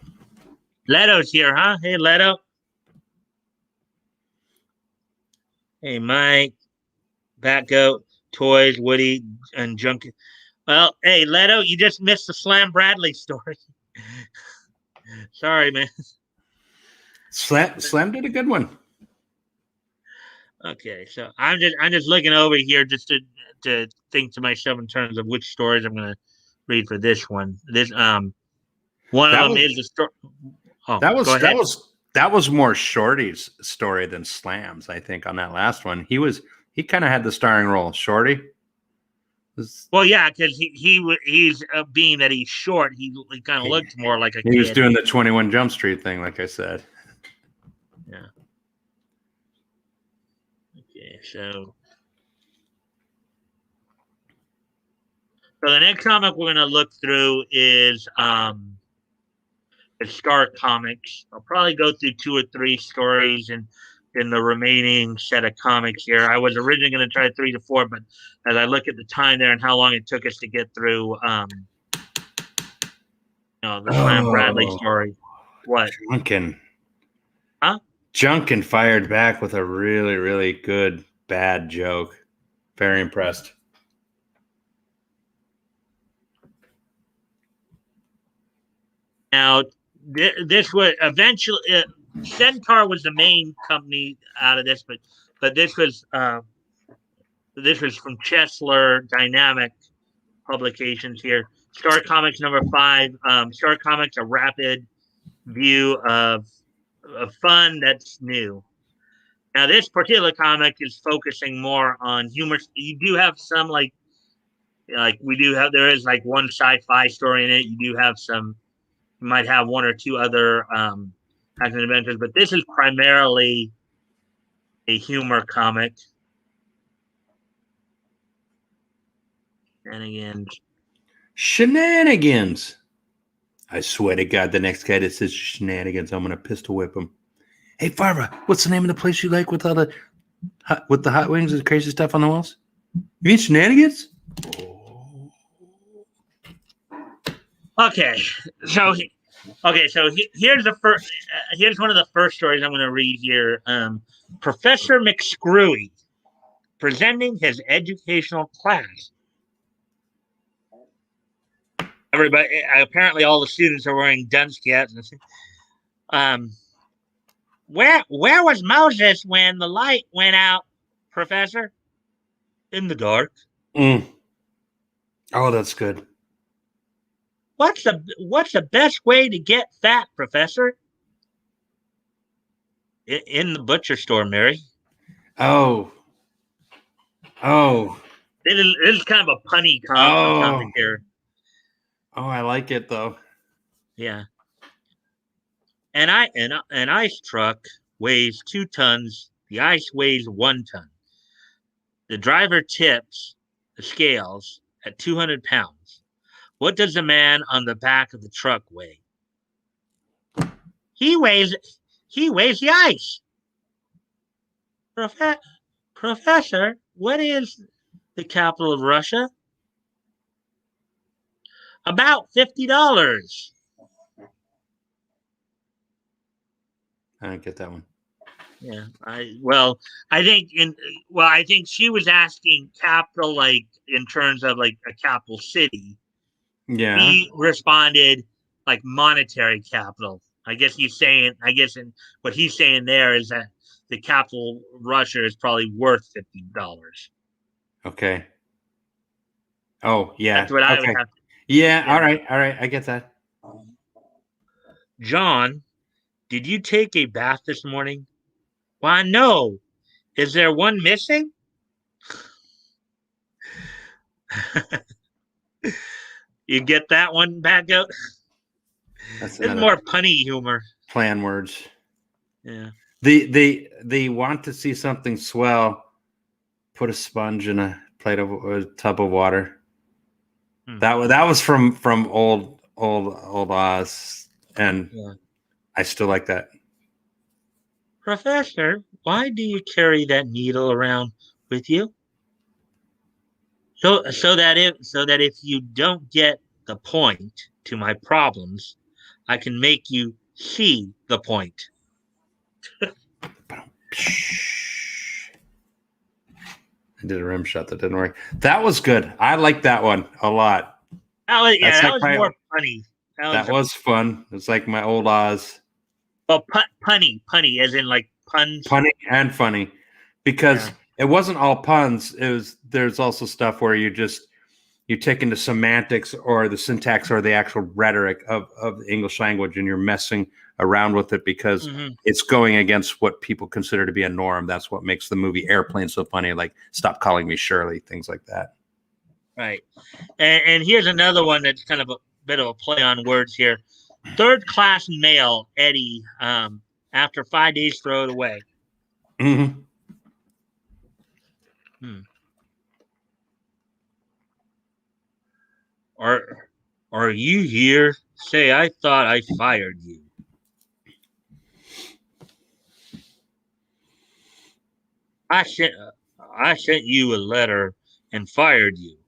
Leto's here, huh? Hey, Leto. Hey, Mike, Batgoat, Toys, Woody, and Junkie. Well, hey, Leto, you just missed the Slam Bradley story. Sorry, man. Slam did a good one. Okay, so I'm just looking over here just to think to myself in terms of which stories I'm gonna read for this one. One of That them was is the story. Oh, that go was ahead. that was more Shorty's story than Slam's. I think on that last one, he kind of had the starring role. Shorty. Well, yeah, because he's being that he's short, he kind of looked more like a He was kid. doing the 21 Jump Street thing, like I said. Yeah. Okay, so the next comic we're gonna look through is Star Comics. I'll probably go through 2 or 3 stories and in the remaining set of comics here. I was originally going to try 3 to 4, but as I look at the time there and how long it took us to get through, the Slam Bradley story. What? Junkin. Huh? Junkin fired back with a really, really good bad joke. Very impressed. Now, this was eventually Centaur was the main company out of this, but this was from Chesler Dynamic Publications here. Star Comics #5. Star Comics, a rapid view of fun that's new. Now, this particular comic is focusing more on humor. You do have some we do have. There is like one sci-fi story in it. You do have some. You might have 1 or 2 other action adventures, but this is primarily a humor comic. Shenanigans. I swear to God, the next guy that says shenanigans, I'm gonna pistol whip him. Hey, Farva, what's the name of the place you like with all the hot wings and the crazy stuff on the walls? You mean shenanigans? Okay, so here's the first. Here's one of the first stories I'm going to read here. Professor McScrewy presenting his educational class. Everybody, apparently, all the students are wearing Dunsky hats. Where was Moses when the light went out, Professor? In the dark. Oh, that's good. What's the best way to get fat, Professor? In the butcher store, Mary. Oh. It is kind of a punny comic here. Oh, I like it though. Yeah. An ice truck weighs 2 tons. The ice weighs 1 ton. The driver tips the scales at 200 pounds. What does the man on the back of the truck weigh? He weighs the ice. Professor, what is the capital of Russia? About $50. I don't get that one. Yeah, I think she was asking capital like in terms of like a capital city. Yeah. He responded like monetary capital. I guess what he's saying there is that the capital Russia is probably worth $50. Okay. Oh, yeah. That's what I would have. Yeah, all right. I get that. John, did you take a bath this morning? Why, no. Is there one missing? You get that one, Batgoat? That's It's another more punny humor. plan words. Yeah. They want to see something swell. Put a sponge in a tub of water. That was from old Oz, and Yeah. I still like that. Professor, why do you carry that needle around with you? So that if you don't get the point to my problems, I can make you see the point. I did a rim shot that didn't work. That was good. I like that one a lot. That was more funny. That was fun. It's like my old Oz. Well, punny, as in like puns. Punny and funny, because it wasn't all puns. There's also stuff where you take into semantics or the syntax or the actual rhetoric of the English language, and you're messing around with it because it's going against what people consider to be a norm. That's what makes the movie Airplane so funny. Like, stop calling me Shirley, things like that. Right. And here's another one that's kind of a bit of a play on words here. Third class mail, Eddie. After 5 days, throw it away. Mm-hmm. Are you here? Say, I thought I fired you. I sent you a letter and fired you.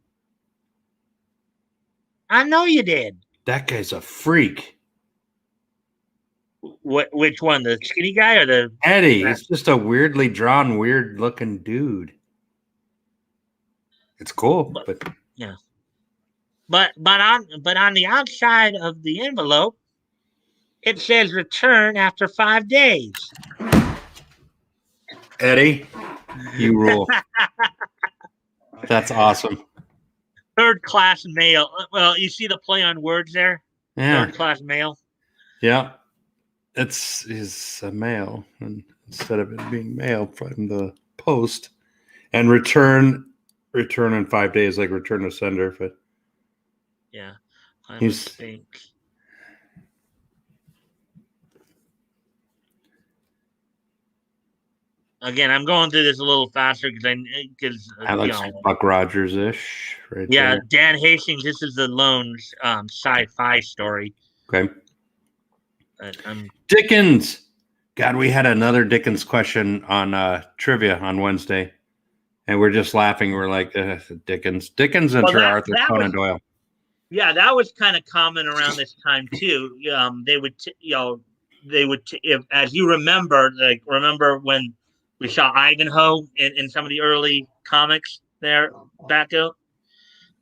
I know you did. That guy's a freak. Which one? The skinny guy or the Eddie? He's just a weirdly drawn, weird looking dude. It's cool, but yeah. But on the outside of the envelope, it says return after 5 days. Eddie, you rule. That's awesome. Third class mail. Well, you see the play on words there? Yeah. Third class mail. Yeah. It's a mail, and instead of it being mail from the post, and return in 5 days, like return to sender. But yeah, I would think. Again, I'm going through this a little faster because I like Buck Rogers ish, right? Yeah, there. Dan Hastings. This is the lone sci-fi story. Okay. Dickens. God, we had another Dickens question on trivia on Wednesday, and we're just laughing. We're like, Dickens and Sir Arthur Conan Doyle. Yeah, that was kind of common around this time too. They would, as you remember, remember when we saw Ivanhoe in some of the early comics there, Batgoat?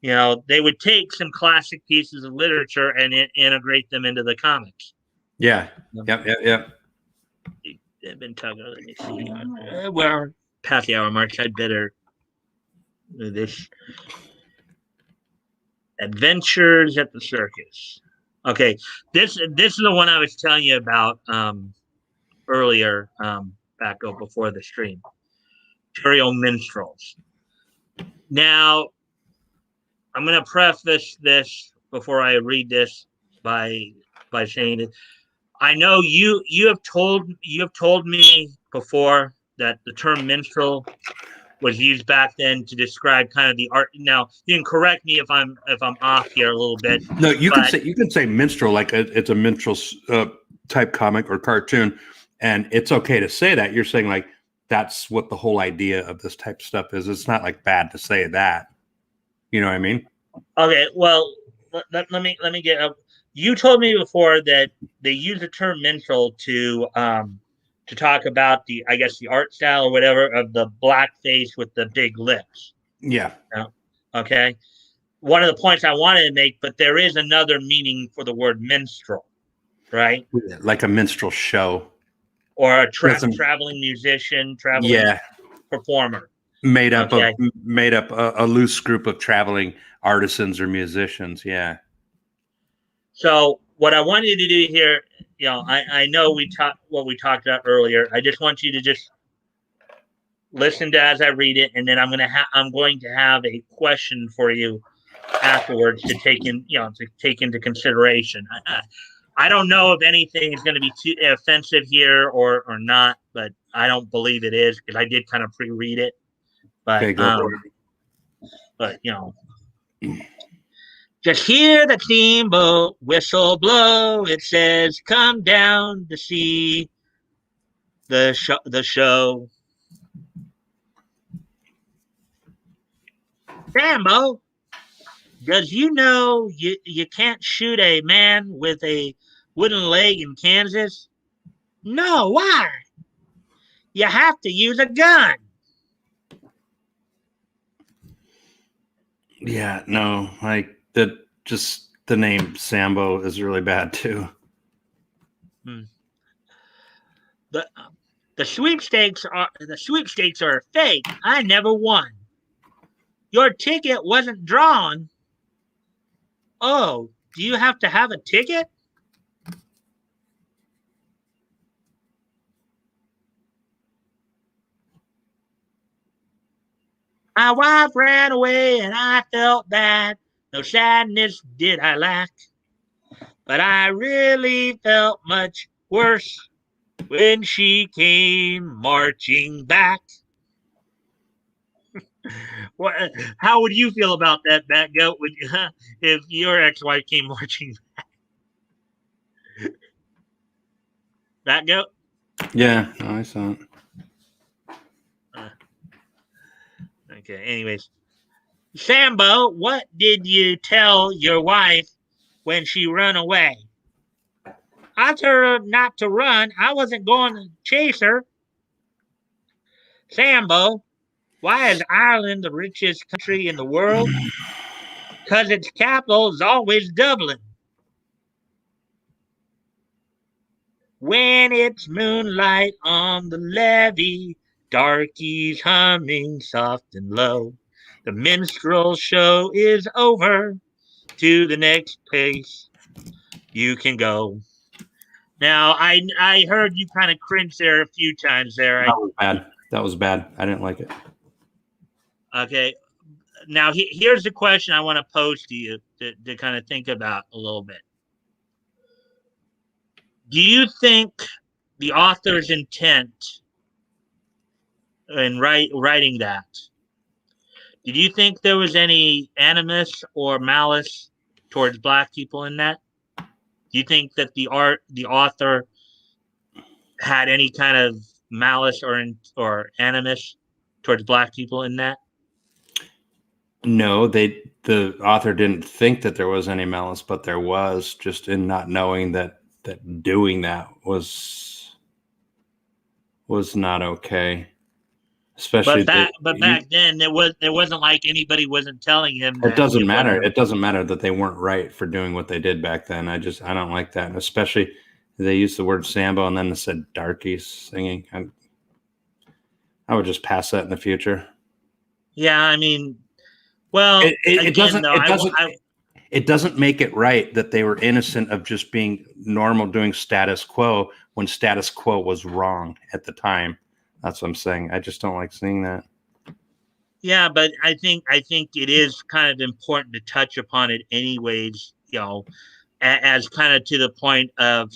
They would take some classic pieces of literature and integrate them into the comics. Yeah. Yep. They've been talking. Let me see. We're past the hour mark. I'd better do this. Adventures at the Circus. Okay, this is the one I was telling you about earlier, back before the stream. Imperial Minstrels. Now, I'm going to preface this before I read this by saying that I know you have told me before that the term minstrel was used back then to describe kind of the art. Now, you can correct me if I'm off here a little bit. No, you can say minstrel, like it's a minstrel type comic or cartoon, and it's okay to say that. You're saying like that's what the whole idea of this type of stuff is. It's not like bad to say that. You know what I mean? Okay. Well, let me get up. You told me before that they use the term minstrel to talk about the art style or whatever of the black face with the big lips. Yeah. Okay. One of the points I wanted to make, but there is another meaning for the word minstrel, right? Like a minstrel show. Or a traveling musician, traveling performer. Made up a loose group of traveling artisans or musicians. Yeah. So what I want you to do here, I know what we talked about earlier. I just want you to just listen to as I read it, and then I'm going to have a question for you afterwards to take into consideration. I don't know if anything is going to be too offensive here or not, but I don't believe it is because I did kind of pre-read it. But Okay, go for but just hear the steamboat whistle blow. It says, "Come down to see the show." The show. Sambo, does you know you can't shoot a man with a wooden leg in Kansas? No, why? You have to use a gun. Yeah, no, like that. Just the name Sambo is really bad too. Hmm. The the sweepstakes are fake. I never won. Your ticket wasn't drawn. Oh, do you have to have a ticket? My wife ran away and I felt bad. No sadness did I lack, but I really felt much worse when she came marching back. What? How would you feel about that, Batgoat? Would you, if your ex-wife came marching back? Batgoat? Yeah, no, I saw it. Okay. Anyways, Sambo, what did you tell your wife when she run away? I told her not to run. I wasn't going to chase her. Sambo, why is Ireland the richest country in the world? Because its capital is always Dublin. When it's moonlight on the levee, darkies humming soft and low, the minstrel show is over. To the next place you can go. Now, I heard you kind of cringe there a few times there. That was bad. That was bad. I didn't like it. Okay. Now, here's the question I want to pose to you to kind of think about a little bit. Do you think the author's intent in writing that, did you think there was any animus or malice towards black people in that? Do you think that the author had any kind of malice or animus towards black people in that? No, the author didn't think that there was any malice, but there was, just in not knowing that doing that was not okay. Especially But back then there wasn't like anybody wasn't telling him it that doesn't matter. wasn't. It doesn't matter that they weren't right for doing what they did back then. I don't like that. And especially they used the word Sambo and then they said darkies singing. I would just pass that in the future. Yeah, I mean, well, It doesn't make it right that they were innocent of just being normal doing status quo when status quo was wrong at the time. That's what I'm saying. I just don't like seeing that. yeah, but I think it is kind of important to touch upon it anyways, as kind of to the point of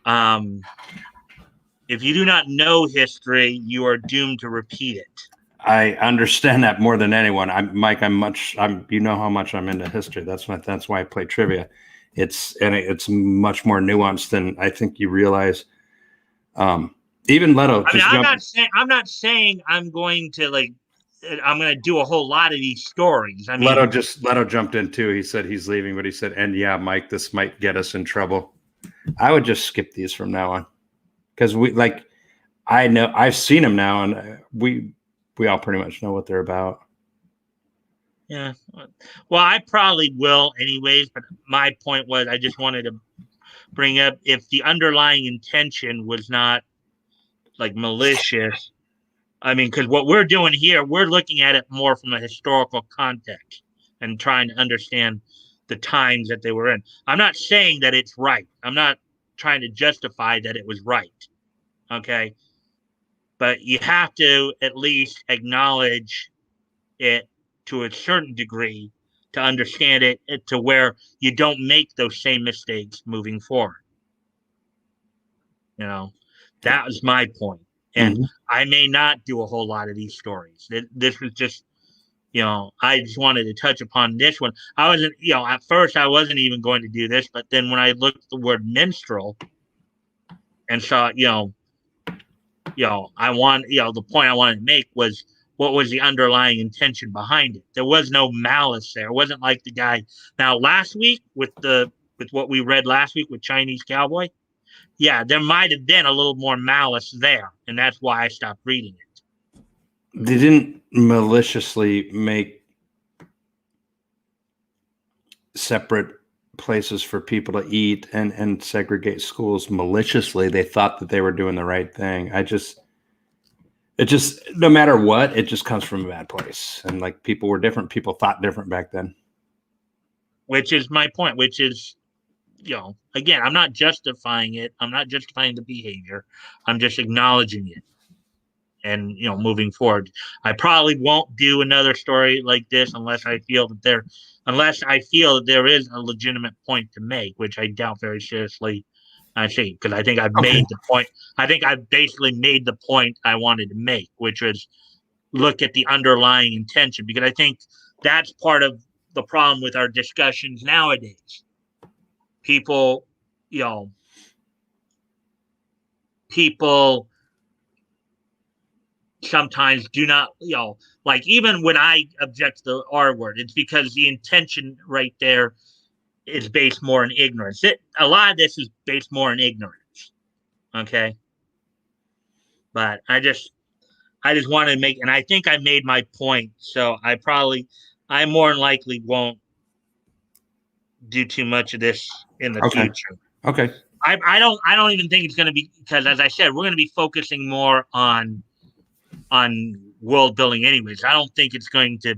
um if you do not know history, you are doomed to repeat it. I understand that more than anyone. Mike. You know how much I'm into history. That's why I play trivia. It's much more nuanced than I think you realize. Even Leto. I mean, I'm not saying I'm going to do a whole lot of these stories. I mean, Leto jumped in too. He said he's leaving, but he said, "And yeah, Mike, this might get us in trouble." I would just skip these from now on because I know I've seen them now, and we all pretty much know what they're about. Yeah. Well, I probably will anyways, but my point was I just wanted to bring up if the underlying intention was not like malicious. I mean, because what we're doing here, we're looking at it more from a historical context and trying to understand the times that they were in. I'm not saying that it's right. I'm not trying to justify that it was right. Okay. but you have to at least acknowledge it to a certain degree to understand it to where you don't make those same mistakes moving forward. You know, that was my point. And I may not do a whole lot of these stories. This was just, I just wanted to touch upon this one. I wasn't, at first I wasn't even going to do this, but then when I looked at the word minstrel and saw, the point I wanted to make was what was the underlying intention behind it. There was no malice there. It wasn't like the guy. Now, last week with what we read last week with Chinese Cowboy, yeah, there might have been a little more malice there, and that's why I stopped reading it. They didn't maliciously make separate places for people to eat and segregate schools maliciously. They thought that they were doing the right thing. It just no matter what, it just comes from a bad place. And like people were different. People thought different back then. Which is my point, which is, again, I'm not justifying it. I'm not justifying the behavior. I'm just acknowledging it. And, moving forward, I probably won't do another story like this unless I feel that there is a legitimate point to make, which I doubt very seriously. I see, because I think I've made the point. I think I've basically made the point I wanted to make, which was look at the underlying intention, because I think that's part of the problem with our discussions nowadays. People sometimes do not, like even when I object to the R word, it's because the intention right there is based more in ignorance. A lot of this is based more in ignorance. Okay. But I just wanted to make, and I think I made my point. So I more than likely won't do too much of this in the future. Okay. I don't even think it's going to be, because as I said, we're going to be focusing more on world building anyways. I don't think it's going to,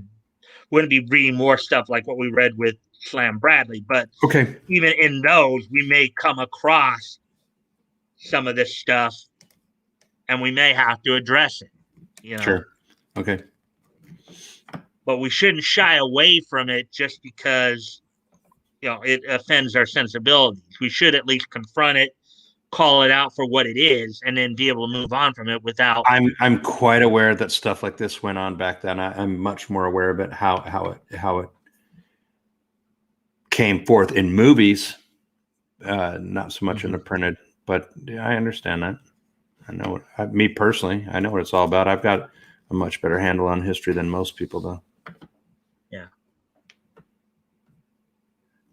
we're going to be reading more stuff like what we read with Slam Bradley, but even in those, we may come across some of this stuff and we may have to address it, Sure. Okay. But we shouldn't shy away from it just because, it offends our sensibilities. We should at least confront it, call it out for what it is, and then be able to move on from it without. I'm quite aware that stuff like this went on back then. I'm much more aware of it, how it came forth in movies, not so much in the printed. But yeah, I understand that. I know me personally, I know what it's all about. I've got a much better handle on history than most people do. Yeah.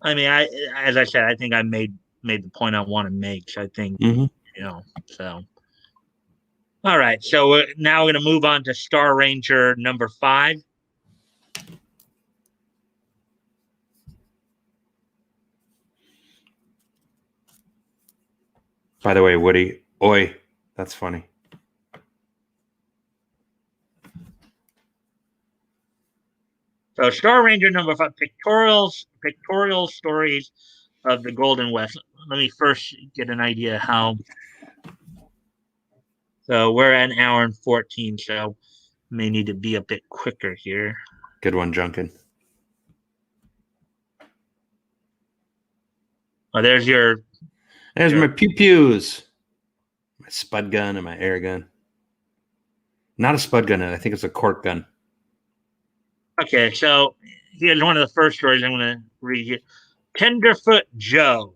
I mean, as I said, I think I made the point I want to make. So I think, so. All right. So now we're going to move on to Star Ranger number 5. By the way, Woody, oi, that's funny. So Star Ranger number 5, pictorial stories of the Golden West. Let me first get an idea how. So we're at 1 hour and 14, so may need to be a bit quicker here. Good one, Junkin. Oh, there's my pew-pews. My spud gun and my air gun. Not a spud gun, I think it's a cork gun. Okay, so here's one of the first stories I'm going to read here. Tenderfoot Joe.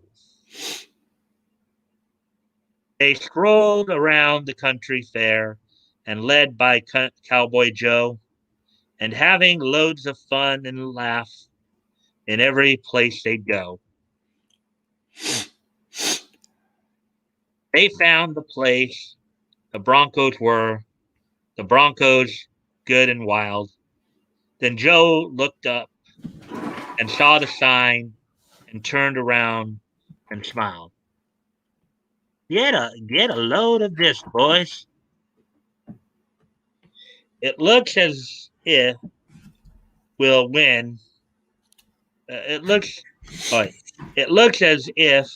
They strolled around the country fair and led by Cowboy Joe, and having loads of fun and laugh in every place they'd go. They found the place the Broncos were, the Broncos good and wild. Then Joe looked up and saw the sign and turned around and smiled. Get a load of this, boys. It looks as if we'll win. It looks as if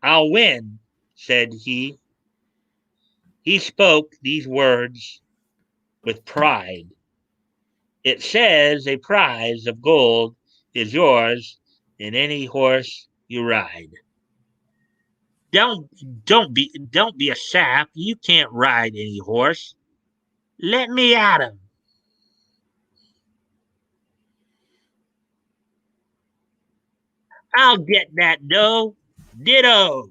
I'll win, said he. He spoke these words with pride. It says a prize of gold is yours in any horse you ride. Don't be a sap. You can't ride any horse. Let me at him. I'll get that dough. Ditto.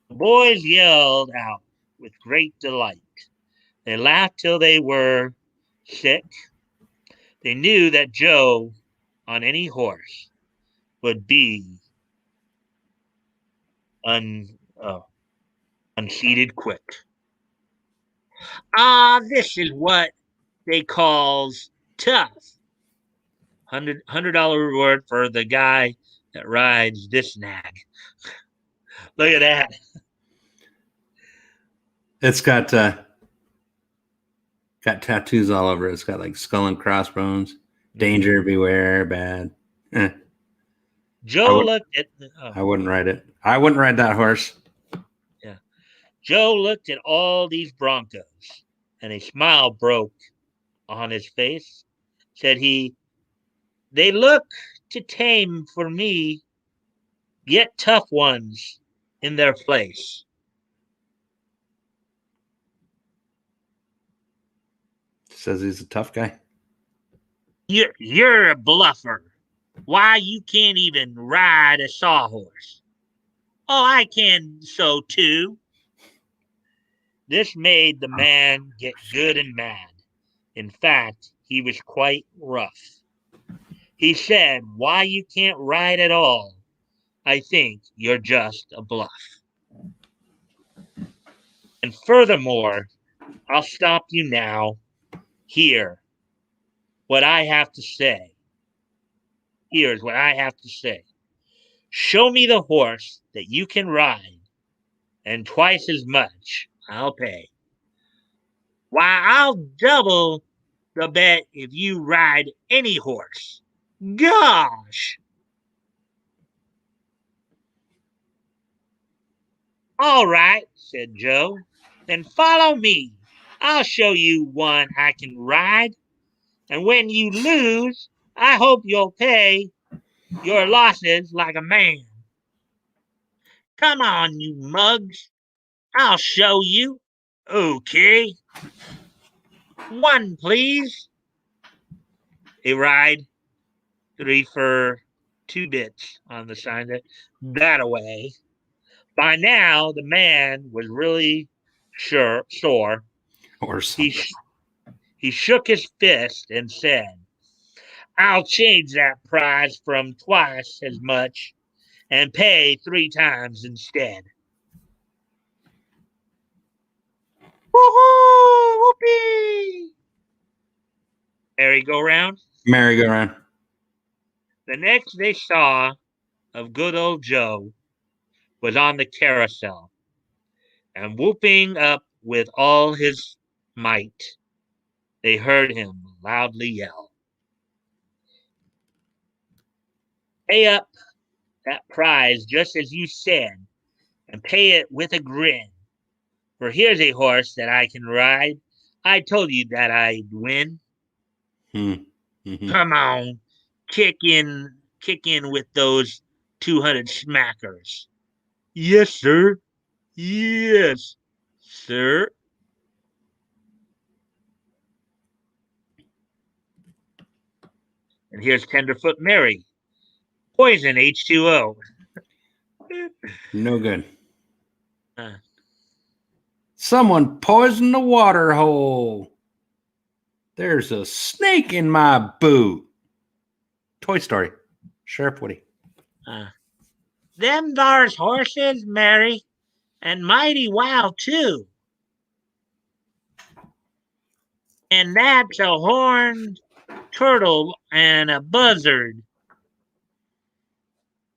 The boys yelled out with great delight. They laughed till they were sick. They knew that Joe on any horse would be un, uh, unseated quick. This is what they calls tough. $100 reward for the guy that rides this nag. Look at that. It's got tattoos all over it. It's got like skull and crossbones, danger, beware, bad. Eh. Joe looked at. I wouldn't ride it. I wouldn't ride that horse. Yeah. Joe looked at all these broncos, and a smile broke on his face. Said he, "They look to tame for me, yet tough ones in their place." Says he's a tough guy. You're a bluffer. Why, you can't even ride a sawhorse. Oh, I can so too. This made the man get good and mad. In fact, he was quite rough. He said, "Why, you can't ride at all. I think you're just a bluff. And furthermore, I'll stop you now. Hear what I have to say. Here's what I have to say. Show me the horse that you can ride, and twice as much I'll pay. Why, I'll double the bet if you ride any horse. Gosh! All right, said Joe. Then follow me. I'll show you one I can ride. And when you lose, I hope you'll pay your losses like a man. Come on, you mugs. I'll show you. Okay. One, please. A ride. 3 for 2 bits on the sign that away. By now, the man was really sore. Or something. He shook his fist and said, "I'll change that price from twice as much and pay 3 times instead." Woohoo! Whoopee! Merry-go-round. Merry-go-round. The next they saw of good old Joe was on the carousel, and whooping up with all his might, they heard him loudly yell, "Pay up that prize just as you said, and pay it with a grin. For here's a horse that I can ride. I told you that I'd win. Mm-hmm. Come on, kick in with those 200 smackers." "Yes, sir. Yes, sir." And here's Tenderfoot Mary. Poison H2O. No good. Uh, Someone poisoned the water hole. There's a snake in my boot. Toy Story. Sheriff Woody. Them thar's horses, Mary, and mighty wild too. And that's a horned turtle and a buzzard.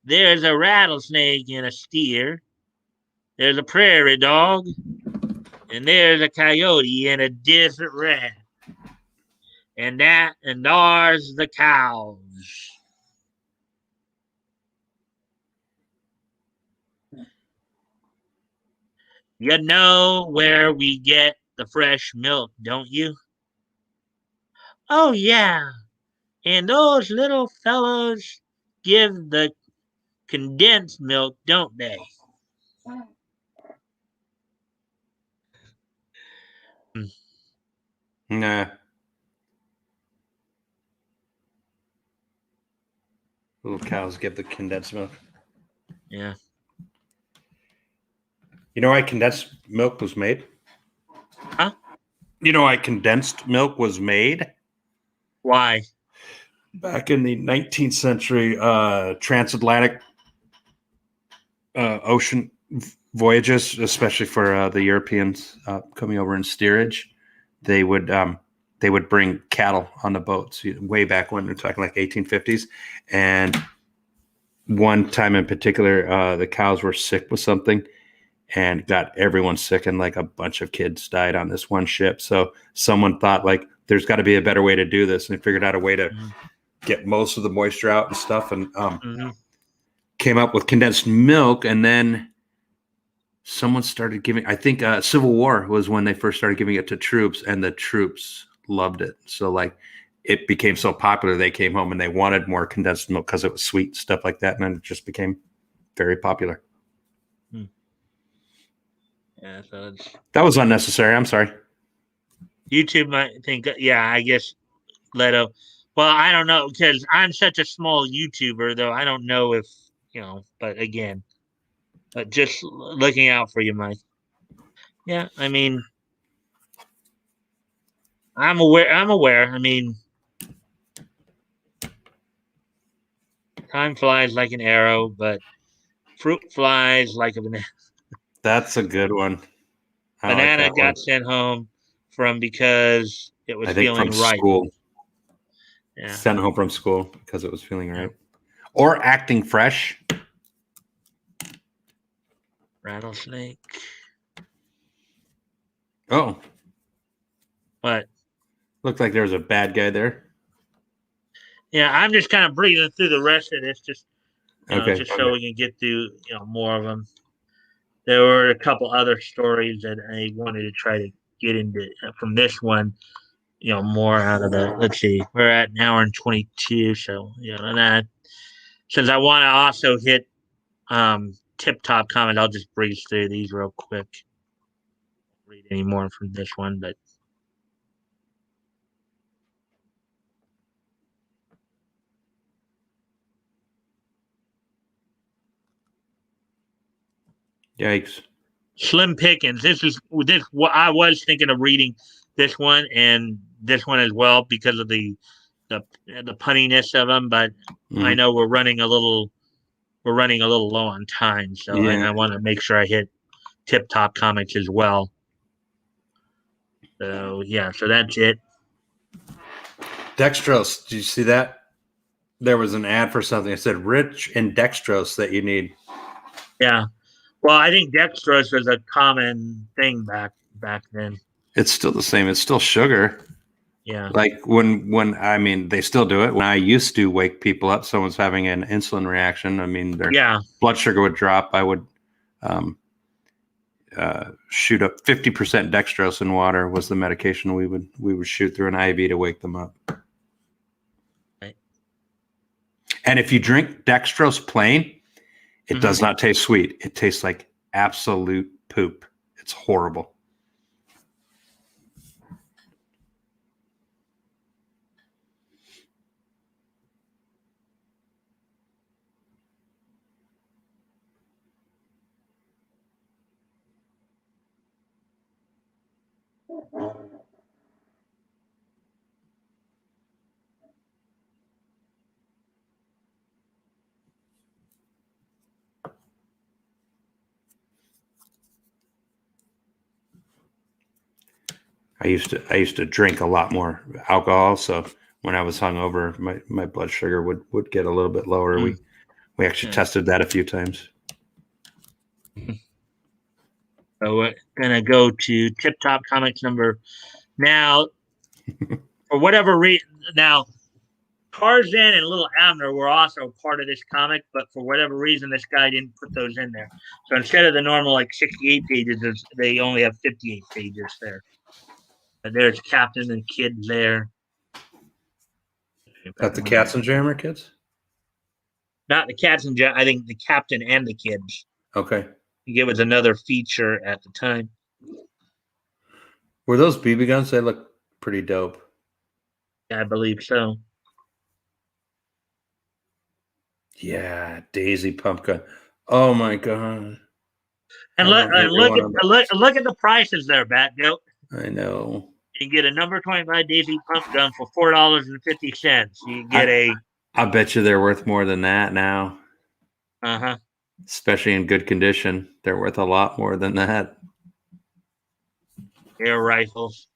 There's a rattlesnake and a steer. There's a prairie dog. And there's a coyote and a desert rat. And there's the cows. You know where we get the fresh milk, don't you? Oh, yeah. And those little fellows give the condensed milk, don't they? Mm, Nah, little cows give the condensed milk. yeah. You know why condensed milk was made? Huh? You know why condensed milk was made? Why? Back in the 19th century, transatlantic ocean voyages, especially for the Europeans coming over in steerage, they would bring cattle on the boats way back when. We're talking like 1850s, and one time in particular, the cows were sick with something and got everyone sick, and like a bunch of kids died on this one ship. So someone thought like there's got to be a better way to do this, and they figured out a way to Mm-hmm. get most of the moisture out and stuff, and Mm-hmm. came up with condensed milk. And then someone started giving, I think Civil War was when they first started giving it to troops, and the troops loved it. So like it became so popular, they came home and they wanted more condensed milk because it was sweet, stuff like that, and then it just became very popular. Yeah, so it's That was unnecessary. I'm sorry. YouTube might think, yeah, I guess Leto. Well, I don't know because I'm such a small YouTuber, though. I don't know if but again, but just looking out for you, Mike. Yeah, I mean, I'm aware. I'm aware. I mean, time flies like an arrow, but fruit flies like a banana. That's a good one. I like Banana that one. got sent home from because it was I think feeling from right. school. Yeah. Sent home from school because it was feeling Yeah. right. Or acting fresh. Rattlesnake. Oh, But looked like there was a bad guy there. yeah, I'm just kind of breathing through the rest of this, Okay. just so we can get through more of them. There were a couple other stories that I wanted to try to get into from this one. More out of the. Let's see, we're at an hour and 22, so and that since I want to also hit tip top comment, I'll just breeze through these real quick. Read any more from this one, but Yikes. slim pickings. This what I was thinking of reading this one and this one as well because of the punniness of them, but I Mm. know we're running a little low on time, so Yeah. I want to make sure I hit tip top comics as well. So yeah, so that's it. Dextrose. Did you see that? There was an ad for something. It said rich in dextrose that you need. Yeah. Well, I think dextrose was a common thing back then. It's still the same. It's still sugar. Yeah. Like when I mean they still do it. When I used to wake people up, someone's having an insulin reaction. I mean their Yeah. blood sugar would drop. I would shoot up 50% dextrose in water was the medication we would shoot through an IV to wake them up. Right. And if you drink dextrose plain, it Mhm. does not taste sweet. It tastes like absolute poop. It's horrible. I used to drink a lot more alcohol, so when I was hungover, my blood sugar would get a little bit lower. Mm. We actually Yeah. tested that a few times. So we're gonna go to Tip Top Comics number now. For whatever reason, now Tarzan and Little Abner were also part of this comic, but for whatever reason, this guy didn't put those in there. So instead of the normal 68 pages, they only have 58 pages there. And there's Captain and Kid there. Got the Katzenjammer kids? Not the cats and I think the Captain and the Kids. Okay. It was another feature at the time. Were those BB guns? They look pretty dope. Yeah, I believe so. Yeah, Daisy Pumpkin. Oh my god! And look at the prices there, Batgoat. I know. You can get a number 25 Daisy Pump gun for $4.50. You can get I bet you they're worth more than that now. Uh-huh. Especially in good condition. They're worth a lot more than that. Air rifles.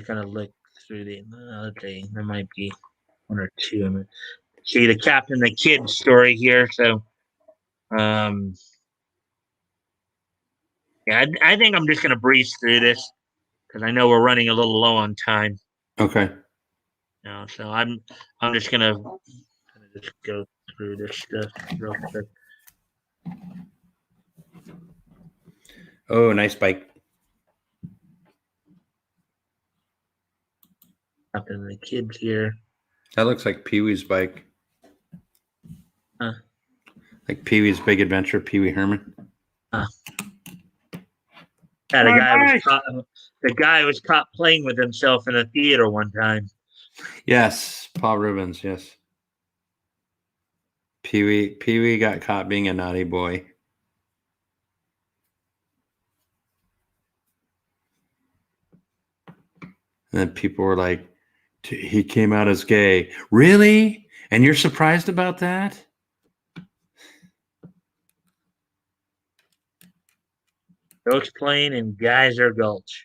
Kind of look through the. Okay, there might be one or two. See the Captain, the Kid story here. So, yeah, I think I'm just gonna breeze through this because I know we're running a little low on time. Okay. So I'm just gonna just go through this stuff real quick. Oh, nice bike. Captain and the Kids here. That looks like Pee-wee's bike. Huh. Like Pee-wee's Big Adventure, Pee-wee Herman. Yeah, the guy was caught playing with himself in a theater one time. Yes, Paul Rubens, yes. Pee-wee got caught being a naughty boy. And then people were like, he came out as gay. Really? And you're surprised about that? Ghost Plane and Geyser Gulch.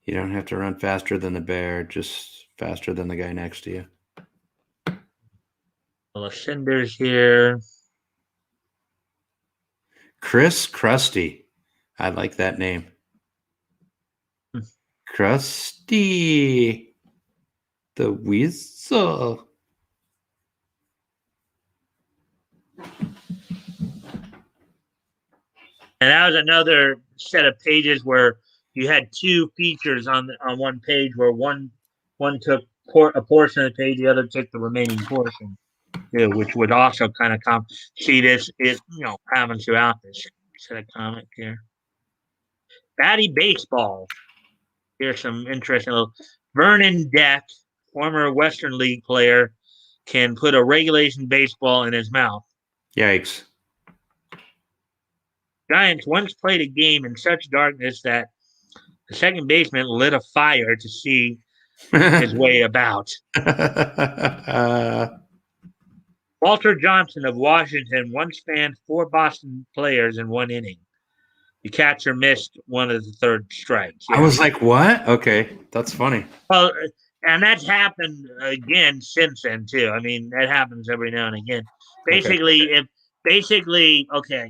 You don't have to run faster than the bear, just faster than the guy next to you. Well, Cinders here. Chris Krusty. I like that name. Krusty the Weasel. And that was another set of pages where you had two features on one page, where one took a portion of the page, the other took the remaining portion, too, which would also kind of see this happens throughout this set of comic here. Batty Baseball. Here's some interesting. Vernon Deck, former Western League player, can put a regulation baseball in his mouth. Yikes. Giants once played a game in such darkness that the second baseman lit a fire to see his way about. Walter Johnson of Washington once fanned 4 Boston players in one inning. The catcher missed one of the third strikes. Yeah. I was like, what? Okay, that's funny. Well, and that's happened again since then, too. I mean, that happens every now and again. Basically,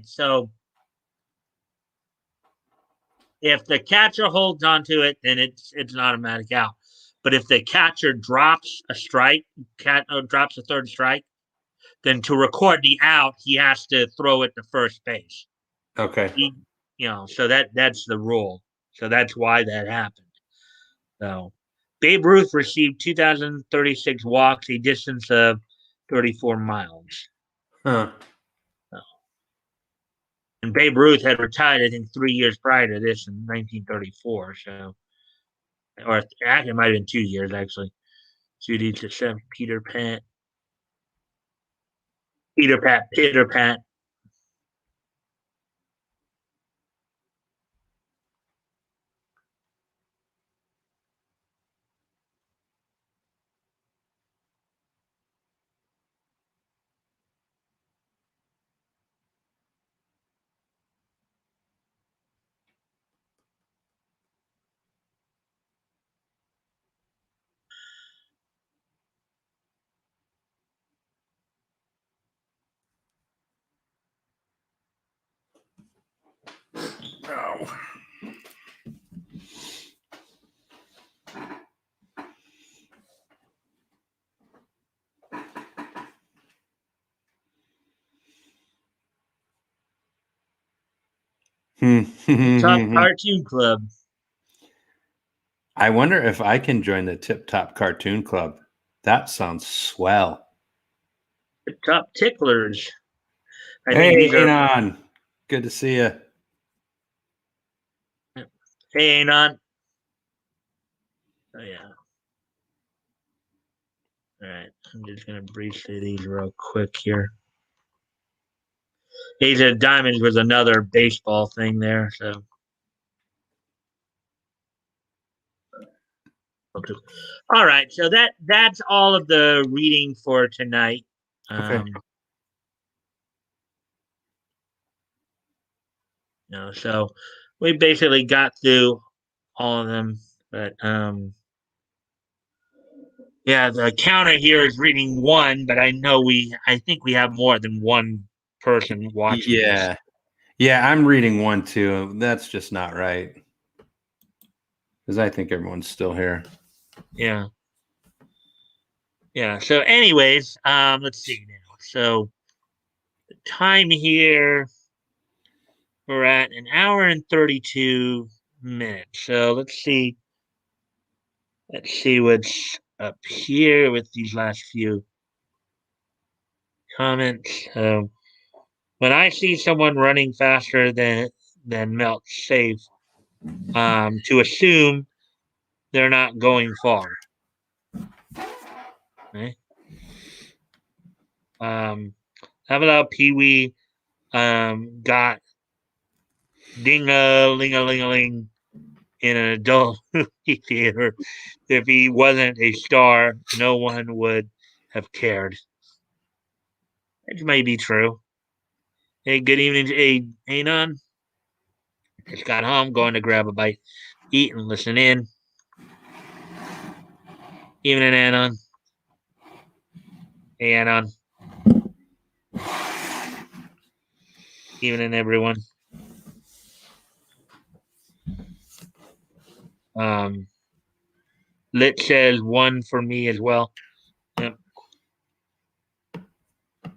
so if the catcher holds onto it, then it's an automatic out. But if the catcher drops a strike, drops a third strike, then to record the out, he has to throw it to first base. Okay. So that's the rule. So that's why that happened. So Babe Ruth received 2,036 walks, a distance of 34 miles. Huh. So, and Babe Ruth had retired, I think, 3 years prior to this in 1934. So, or it might have been 2 years actually. Judy to 7, Peter Pat, Peter Pat. Oh. Top Cartoon Club. I wonder if I can join the Tip Top Cartoon Club. That sounds swell. The Top Ticklers. I think Hey, these are. Anon. Good to see you. Hey, Anon. Oh, yeah. All right. I'm just going to breeze through these real quick here. Ace of Diamonds was another baseball thing there. So. Okay. All right. So that's all of the reading for tonight. Okay. So we basically got through all of them, but yeah, the counter here is reading one, but I think we have more than one person watching this. Yeah. Yeah, I'm reading one too. That's just not right. Because I think everyone's still here. Yeah. Yeah. So anyways, let's see now. So the time here, we're at an hour and 32 minutes. So let's see. Let's see what's up here with these last few comments. When I see someone running faster than Melt safe, to assume they're not going far. Okay. How about Pee Wee got ding-a-ling-a-ling-a-ling in an adult movie theater? If he wasn't a star, no one would have cared. It may be true. Hey, good evening, Anon. Just got home, going to grab a bite, eat, and listen in. Evening, Anon. Hey, Anon. Evening, everyone. Lit says one for me as well. Yep.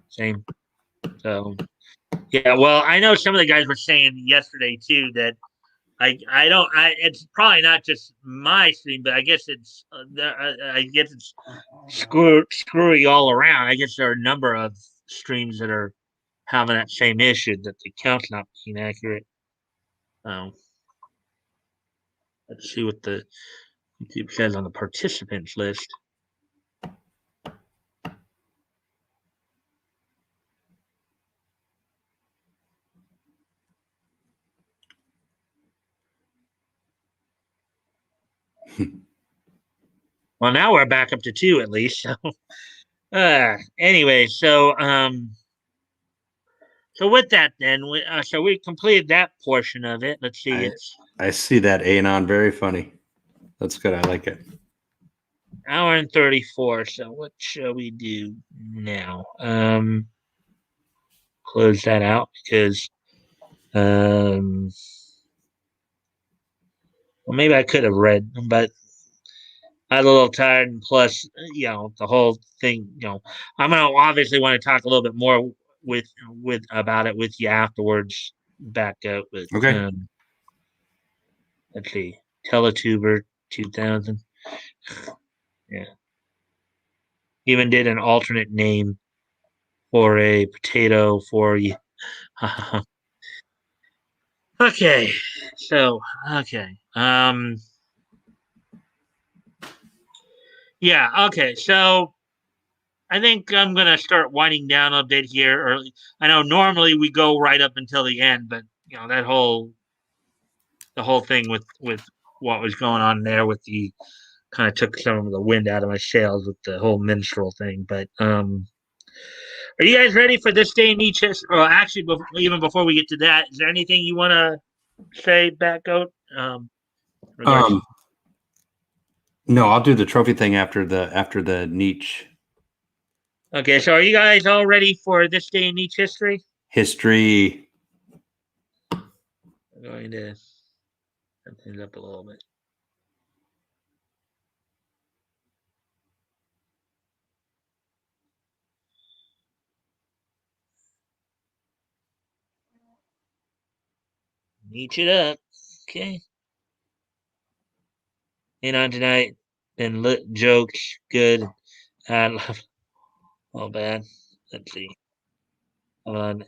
Same. So, yeah. Well, I know some of the guys were saying yesterday too that it's probably not just my stream, but I guess it's screwy all around. I guess there are a number of streams that are having that same issue, that the count's not being accurate. Let's see what the YouTube says on the participants list. Well, now we're back up to 2 at least. So, anyway, so with that, then we completed that portion of it. Let's see, I see that, Anon. Very funny. That's good. I like it. Hour and 34. So what shall we do now? Close that out because well, maybe I could have read, but I was a little tired, and plus, the whole thing. I'm gonna obviously want to talk a little bit more with about it with you afterwards. Back up with Okay. let's see, Teletuber 2000. Yeah. Even did an alternate name for a potato for you. Okay. So, okay. Yeah, okay. So I think I'm gonna start winding down a bit here early. I know normally we go right up until the end, but that the whole thing with what was going on there with the kind of took some of the wind out of my sails with the whole minstrel thing. But are you guys ready for this day in each history? Well, actually, even before we get to that, is there anything you want to say, Batgoat? In regards. Um, no, I'll do the trophy thing after the niche Okay, so are you guys all ready for this day in each history? history. I'm going to set things up a little bit. Niche it up. Okay. And on tonight, been lit jokes, good. I love all bad. Let's see. On.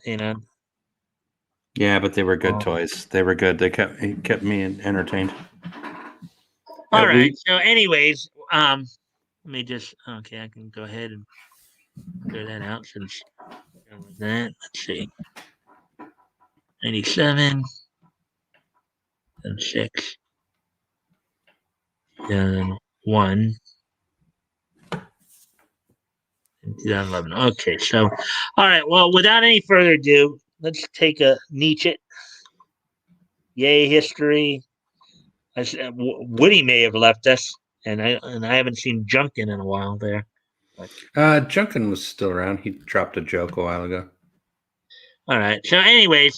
Yeah, but they were good toys. They were good. It kept me entertained. All At right. least, So, anyways, let me just okay. I can go ahead and clear that out since like that. Let's see. 97 and 6 and 1 and 2011. Okay. So, all right. Well, without any further ado, let's take a Nietzsche. Yay, history. Woody may have left us, and I haven't seen Junkin in a while there. Junkin was still around. He dropped a joke a while ago. All right. So anyway,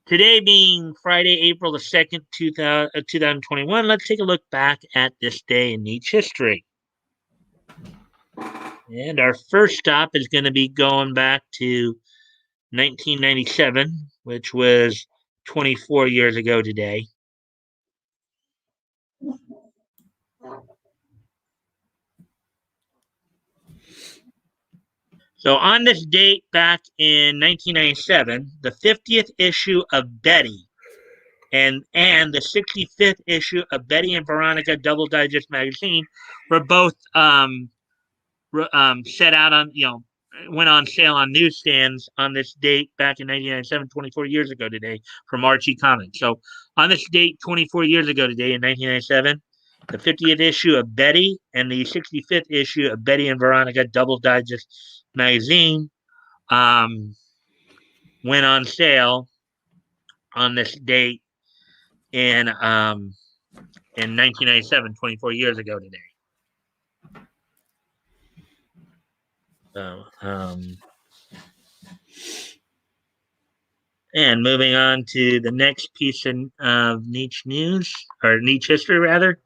today being Friday, April the 2nd, 2021, let's take a look back at this day in Nietzsche history. And our first stop is going to be going back to 1997, which was 24 years ago today. So on this date back in 1997, the 50th issue of Betty and the 65th issue of Betty and Veronica Double Digest magazine were both set out on, went on sale on newsstands on this date back in 1997, 24 years ago today, from Archie Comics. So on this date, 24 years ago today in 1997, the 50th issue of Betty and the 65th issue of Betty and Veronica Double Digest magazine went on sale on this date in 1997, 24 years ago today. So, and moving on to the next piece of Nietzsche news, or Nietzsche history, rather.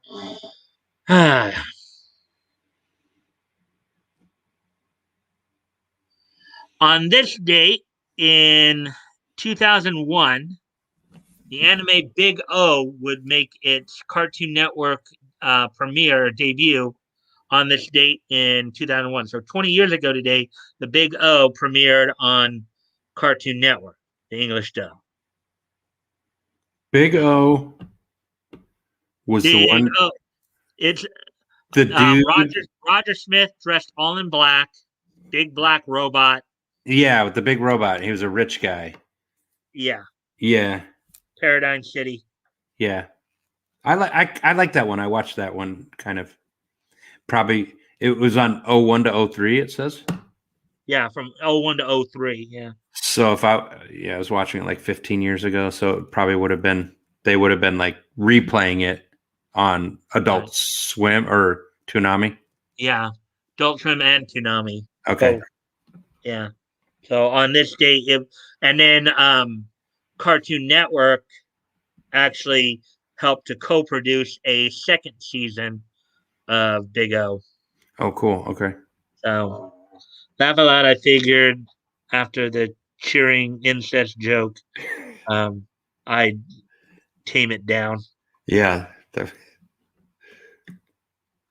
On this date in 2001, the anime Big O would make its Cartoon Network premiere or debut on this date in 2001. So 20 years ago today, the Big O premiered on Cartoon Network, the English dub. Big O was the Big one. O. It's The dude. Roger Smith dressed all in black, big black robot. Yeah, with the big robot. He was a rich guy. Yeah. Yeah. Paradigm City. Yeah. I like that one. I watched that one kind of probably it was on 01 to 03, it says. Yeah, from 01 to 03, yeah. So I was watching it like 15 years ago, so it probably they would have been like replaying it on Adult Swim or Toonami. Yeah. Adult Swim and Toonami. Okay. Both. Yeah. So on this date, and then Cartoon Network actually helped to co-produce a second season of Big O. Oh, cool. Okay. So laugh a lot. I figured after the cheering incest joke, I tame it down. Yeah.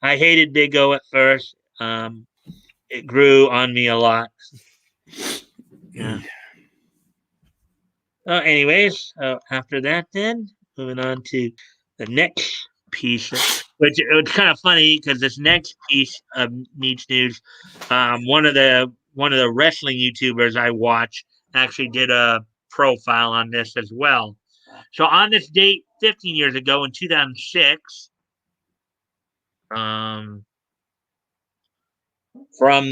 I hated Big O at first. It grew on me a lot. Yeah. Anyways, after that, then moving on to the next piece, which it was kind of funny because this next piece of Needs News, one of the wrestling YouTubers I watch actually did a profile on this as well. So on this date, 15 years ago in 2006, from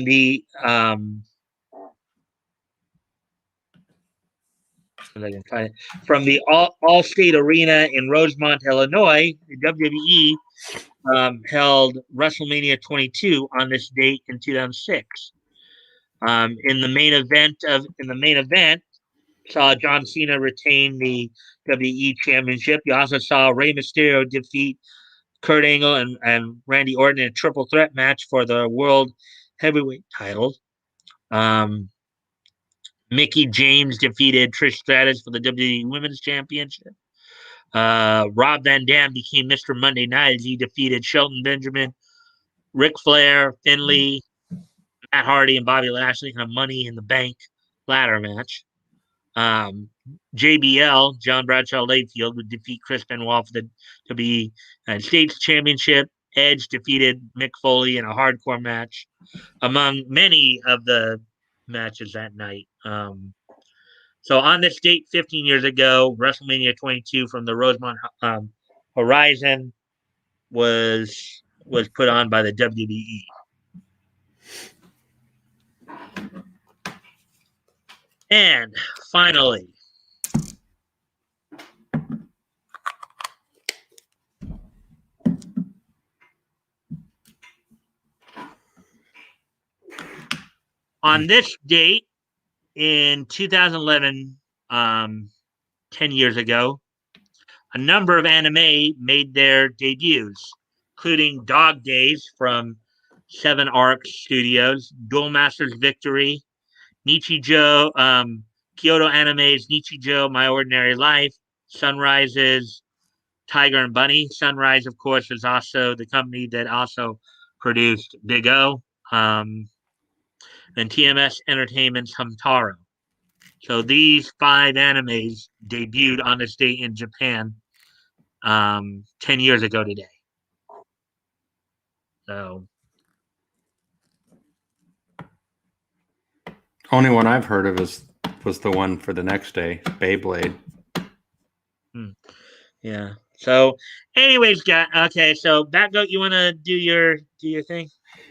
the if I can find it, from the All State Arena in Rosemont, Illinois, the WWE held WrestleMania 22 on this date in 2006. In the main event, saw John Cena retain the WWE Championship. You also saw Rey Mysterio defeat Kurt Angle and Randy Orton in a triple threat match for the World Heavyweight title. Mickey James defeated Trish Stratus for the WWE Women's Championship. Rob Van Dam became Mr. Monday Night as he defeated Shelton Benjamin, Ric Flair, Finlay, Matt Hardy, and Bobby Lashley in a Money in the Bank ladder match. JBL, John Bradshaw Layfield, would defeat Chris Benoit for the WWE United States Championship. Edge defeated Mick Foley in a hardcore match, among many of the matches that night. So on this date, 15 years ago, WrestleMania 22 from the Rosemont Horizon was put on by the WWE. And finally, on this date in 2011, 10 years ago, a number of anime made their debuts, including Dog Days from Seven Arc Studios, Duel Masters Victory, Nichijou, Kyoto Anime's Nichijou, My Ordinary Life, Sunrise's Tiger and Bunny. Sunrise, of course, is also the company that also produced Big O, and TMS Entertainment's Hamtaro. So these 5 animes debuted on this date in Japan 10 years ago today. So only one I've heard of was the one for the next day, Beyblade. Yeah. So, anyways, guys. Okay. So, Batgoat, you want to do your thing?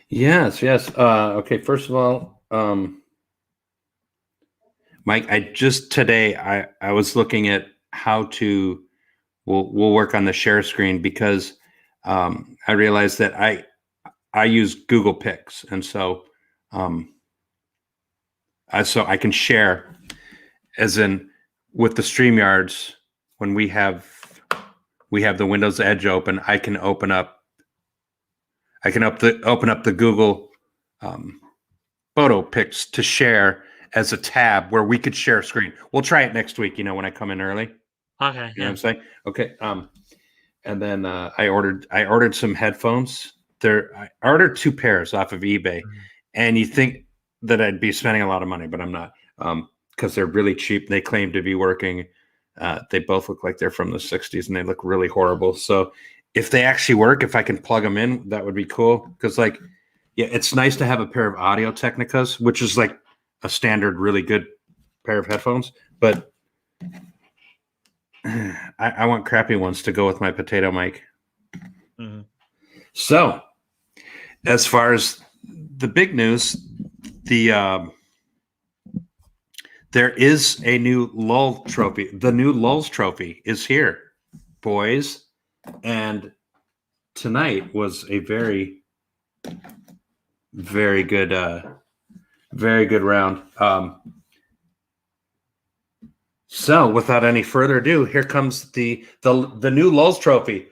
Yes. Okay. First of all, Mike, I was looking at how to we'll work on the share screen because I realized that I use Google Pics, and so I can share, as in with the StreamYards when we have the Windows Edge open. I can open up the Google photo pics to share as a tab where we could share screen. We'll try it next week. When I come in early. Okay. You know what I'm saying? Okay. And then I ordered some headphones. I ordered 2 pairs off of eBay, and you think that I'd be spending a lot of money, but I'm not, because they're really cheap. They claim to be working. They both look like they're from the 60s, and they look really horrible. So if they actually work, if I can plug them in, that would be cool. Because it's nice to have a pair of Audio Technicas, which is like a standard, really good pair of headphones, but I want crappy ones to go with my potato mic. Mm-hmm. So, as far as the big news, there is a new Lull trophy. The new Lulls trophy is here, boys, and tonight was a very, very good round. So, without any further ado, here comes the new Lulls trophy.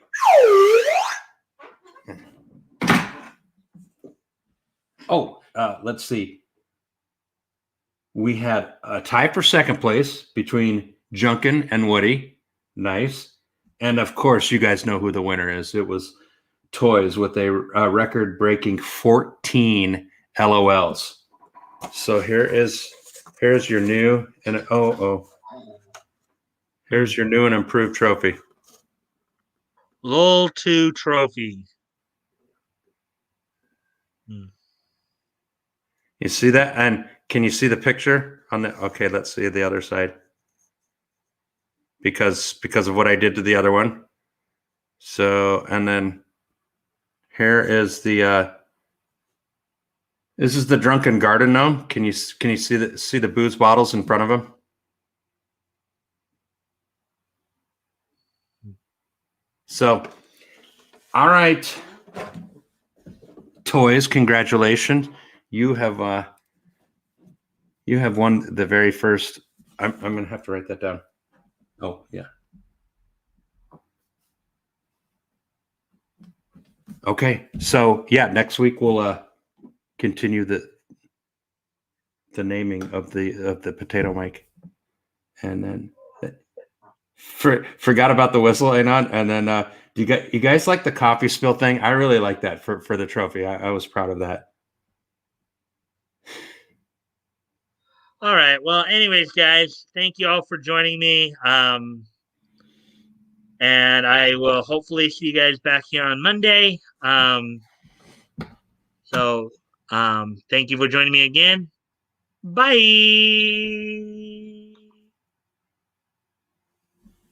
Oh, let's see. We had a tie for second place between Junkin and Woody. Nice. And of course, you guys know who the winner is. It was toys with a record-breaking 14 LOLs. So here's your new and here's your new and improved trophy. LOL 2 trophy. You see that? And can you see the picture on the? Okay, let's see the other side. Because of what I did to the other one. So, and then here is the this is the drunken garden gnome. Can you see the booze bottles in front of him? So, all right, toys, congratulations. You have won the very first. I'm gonna have to write that down. Oh yeah. Okay, so yeah, next week we'll continue the naming of the potato mic, and then forgot about the whistle, Anon, and then do you guys like the coffee spill thing? I really like that for the trophy. I was proud of that. All right. Well, anyways, guys, thank you all for joining me. And I will hopefully see you guys back here on Monday. So thank you for joining me again. Bye.